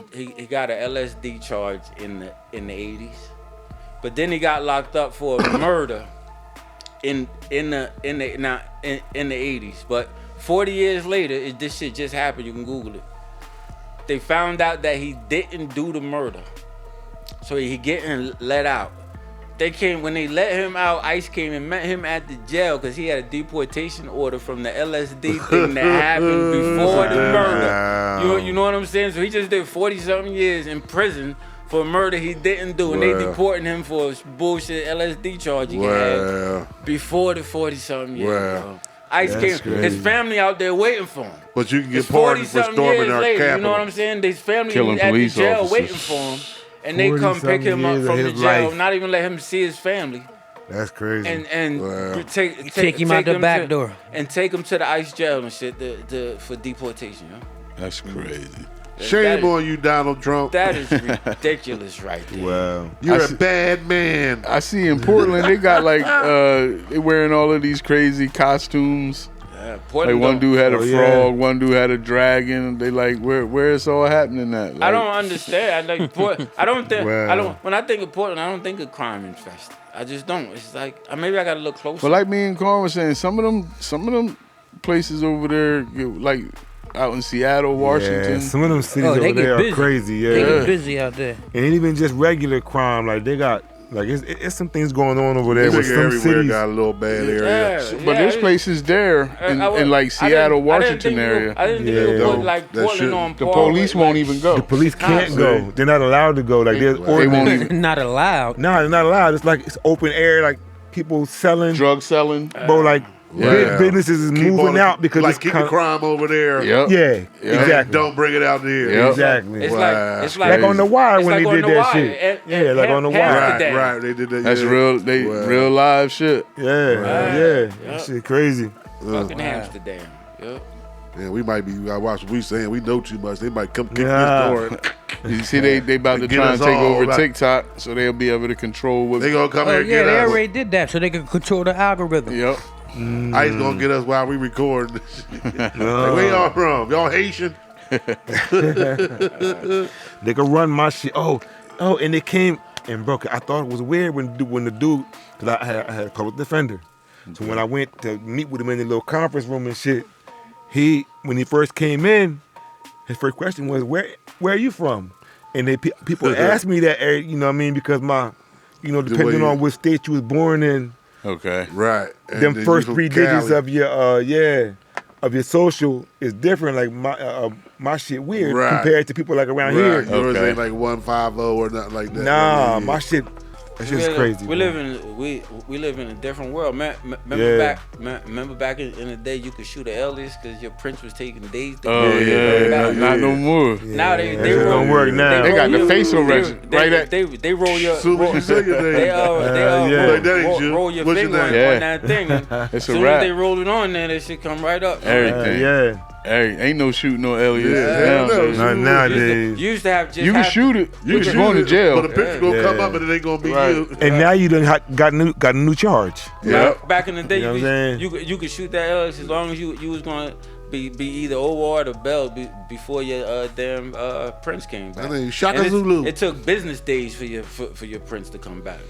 E: a LSD charge in the 80s, but then he got locked up for a murder in the 80s. But 40 years later, this shit just happened. You can Google it. They found out that he didn't do the murder, so he getting let out. When they let him out, ICE came and met him at the jail because he had a deportation order from the LSD thing that happened before the murder. You know what I'm saying? So he just did 40-something years in prison for a murder he didn't do, and they
C: Wow.
E: deporting him for a bullshit LSD charge he
C: Wow.
E: had before the 40-something years.
C: Wow.
E: Bro. ICE
A: That's
E: came, his
A: crazy.
E: family out there waiting for him.
C: But you can get
E: It's
C: pardoned for
E: 40-something
C: storming
E: years
C: our
E: later,
C: capital.
E: you know what I'm saying? His family
B: Killing
E: at the
B: police
E: jail
B: officers.
E: waiting for him, and they come pick
A: 40-something
E: him up
A: years
E: from
A: of
E: the
A: his
E: jail,
A: life.
E: not even let him see his family,
A: That's crazy.
E: and
C: Wow.
D: Take him out the back door.
E: and take him to the ICE jail and shit for deportation. Yo.
B: That's crazy.
C: Shame
E: That-
C: on you, Donald Trump.
E: That is ridiculous, right there.
A: wow.
C: You're
B: I
C: a
B: see-
C: bad man.
B: I see in Portland they got like they wearing all of these crazy costumes.
E: Yeah,
B: Like
E: Portland
B: one
E: don't-
B: dude had a
A: Oh, yeah.
B: frog, one dude had a dragon. They like where it's all happening at? Like,
E: I don't understand. I don't think.
A: Wow.
E: I don't. When I think of Portland, I don't think of crime infested. I just don't. It's like maybe I gotta look closer.
B: But like me and Carl was saying, some of them places over there, like out in Seattle, Washington.
A: Yeah, some of them cities
D: Oh, they
A: over
D: get
A: there
D: busy.
A: are crazy.
D: They
A: Yeah,
D: get busy out there.
A: and ain't even just regular crime. Like they got it's some things going on over there
C: This
A: with
C: nigga
A: some
C: everywhere
A: cities.
C: got a little bad area.
B: But there's places there in like Seattle, Washington area.
E: I didn't think
A: Yeah.
E: you put
C: That
E: like Portland
C: shouldn't.
E: on
B: The
E: par
B: police
E: with,
B: won't
E: like,
B: even go.
A: The police can't
C: See?
A: go. They're not allowed to go. Like there's
B: They won't
A: ordinance.
B: even
D: Not allowed.
A: No, they're not allowed. It's like it's open air. Like people selling,
B: drug selling.
A: bro. Like
C: Yeah.
A: businesses is
C: Keep
A: moving
C: on the-
A: out because
C: like
A: it's
C: keep
A: kind
C: the crime over there.
B: Yep.
A: Yeah,
B: Yeah.
A: exactly.
C: Don't bring it out here.
B: Yep.
A: Exactly.
E: It's
C: Wow.
E: like it's
A: Like on the wire
E: it's
A: when
E: like
A: they
E: on
A: did
E: the
A: that
E: wire.
A: shit.
E: And
A: Yeah, like on the wire.
C: Right,
E: Amsterdam.
C: right. They did that.
B: That's
C: yeah.
B: real.
C: Wow.
B: Real live shit.
A: Yeah. That shit crazy.
E: Fucking Amsterdam. Yep.
C: Yeah, we might be. I watch what we saying. We know too much. They might come kick
A: Yeah.
C: this door.
B: You see, they about to
C: Get
B: try
C: us
B: and take
C: all
B: over
C: back.
B: TikTok, so they'll be able to control what.
C: They gonna come
D: Oh
C: here and
D: yeah,
C: get
D: they
C: us.
D: already did that, so they can control the algorithm.
B: Yep.
C: ICE gonna get us while we record. Like, where y'all from? Y'all Haitian?
A: They could run my shit. Oh, and they came and broke it. I thought it was weird when the dude, because I had a public defender. So when I went to meet with him in the little conference room and shit, when he first came in, his first question was, where are you from? And people asked me that, you know what I mean, because depending on which state you was born in,
B: Okay.
C: Right. And
A: them
C: then
A: first
C: you from
A: 3 digits
C: Cali.
A: of your social is different. Like my shit weird
C: Right.
A: compared to people like around
C: Right.
A: here.
C: Yours
B: Okay.
C: ain't like 150 or nothing like that.
A: Nah,
C: Yeah.
A: my shit, that shit's crazy.
E: We live in a different world. Remember back in the day, you could shoot an alias because your prints was taking days to
B: Oh
E: get.
B: yeah, not no more.
E: Now they
A: that shit
E: roll,
A: don't work now.
B: They got
E: roll
B: the
E: your-
B: facial
E: they-
B: register
E: they-
B: right at-
E: They roll your.
C: Soon as you say your name.
E: They
A: yeah.
C: Like, that ain't you.
E: roll your
C: What's your
E: finger on
B: name?
E: that thing. And
B: It's a
E: soon
B: wrap.
E: as they roll it on there, that shit come right up.
B: Everything.
A: yeah.
B: Hey, ain't no shooting no alias
C: Yeah,
B: nowadays.
A: Not
E: You
A: nowadays.
E: used to have just
B: You can
E: have-
B: shoot it.
C: You
B: but
C: can
B: you're going to
C: shoot it,
B: jail.
C: but the picture gonna come
A: Yeah.
C: up and it ain't gonna be
B: Right.
C: you.
A: And now you done got a new charge.
B: Yep.
E: Back in the day,
A: You know what I'm saying?
E: you could shoot that alias as long as you was going to be either OR or the Bell before your damn Prince came back.
C: I mean, Shaka
E: And
C: Zulu.
E: It took business days for your Prince to come back.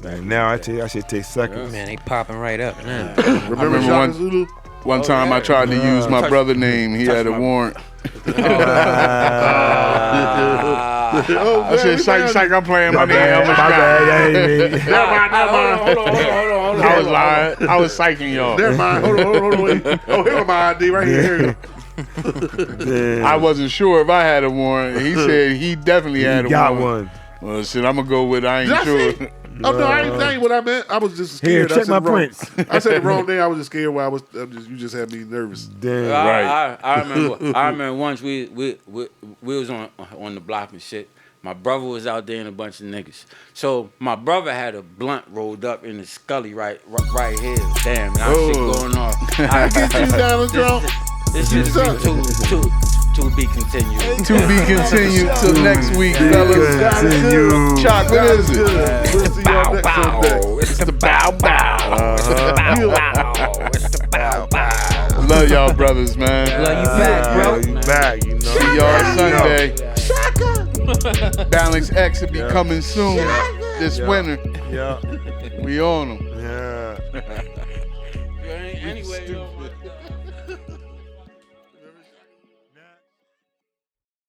A: Man, now I tell you, I should take seconds.
D: Man, they popping right up. Man.
C: Remember
B: remember
C: Shaka Zulu?
B: One time I tried to use my brother's name. He had a warrant.
C: Oh,
B: I said, psych, I'm playing my name. I'm a
A: My
B: shot.
A: bad, never mind.
E: Hold on.
B: I was lying. I was psyching y'all.
C: Never mind. Hold on. Wait. Oh, here my ID right here. Here you go.
B: I wasn't sure if I had a warrant. He said he definitely had a
A: Got
B: warrant.
A: one.
B: Well, shit, I'm gonna go with I
C: Did I
B: ain't
C: say?
B: sure.
C: Oh no, that ain't what I meant. I was just
A: Here,
C: scared. I
A: check
C: said
A: my
C: the wrong-
A: prints.
C: I said the wrong thing. I was just scared. While you just had me nervous.
A: Damn.
E: I remember once we was on the block and shit. My brother was out there and a bunch of niggas. So my brother had a blunt rolled up in his scully right here. Damn, and shit going off. I
C: Get you down the drunk.
E: This is to be continued.
B: To be continued till next week, fellas.
A: Continue.
B: Chuck, what is it?
C: We'll see y'all next Sunday.
E: It's the bow bow. It's the bow bow. It's the bow bow.
B: Love y'all brothers, man.
D: Love you back, bro.
A: You back, you know.
B: See y'all Sunday. Balance X will be coming soon this winter.
A: Yeah.
B: We on them.
A: Yeah.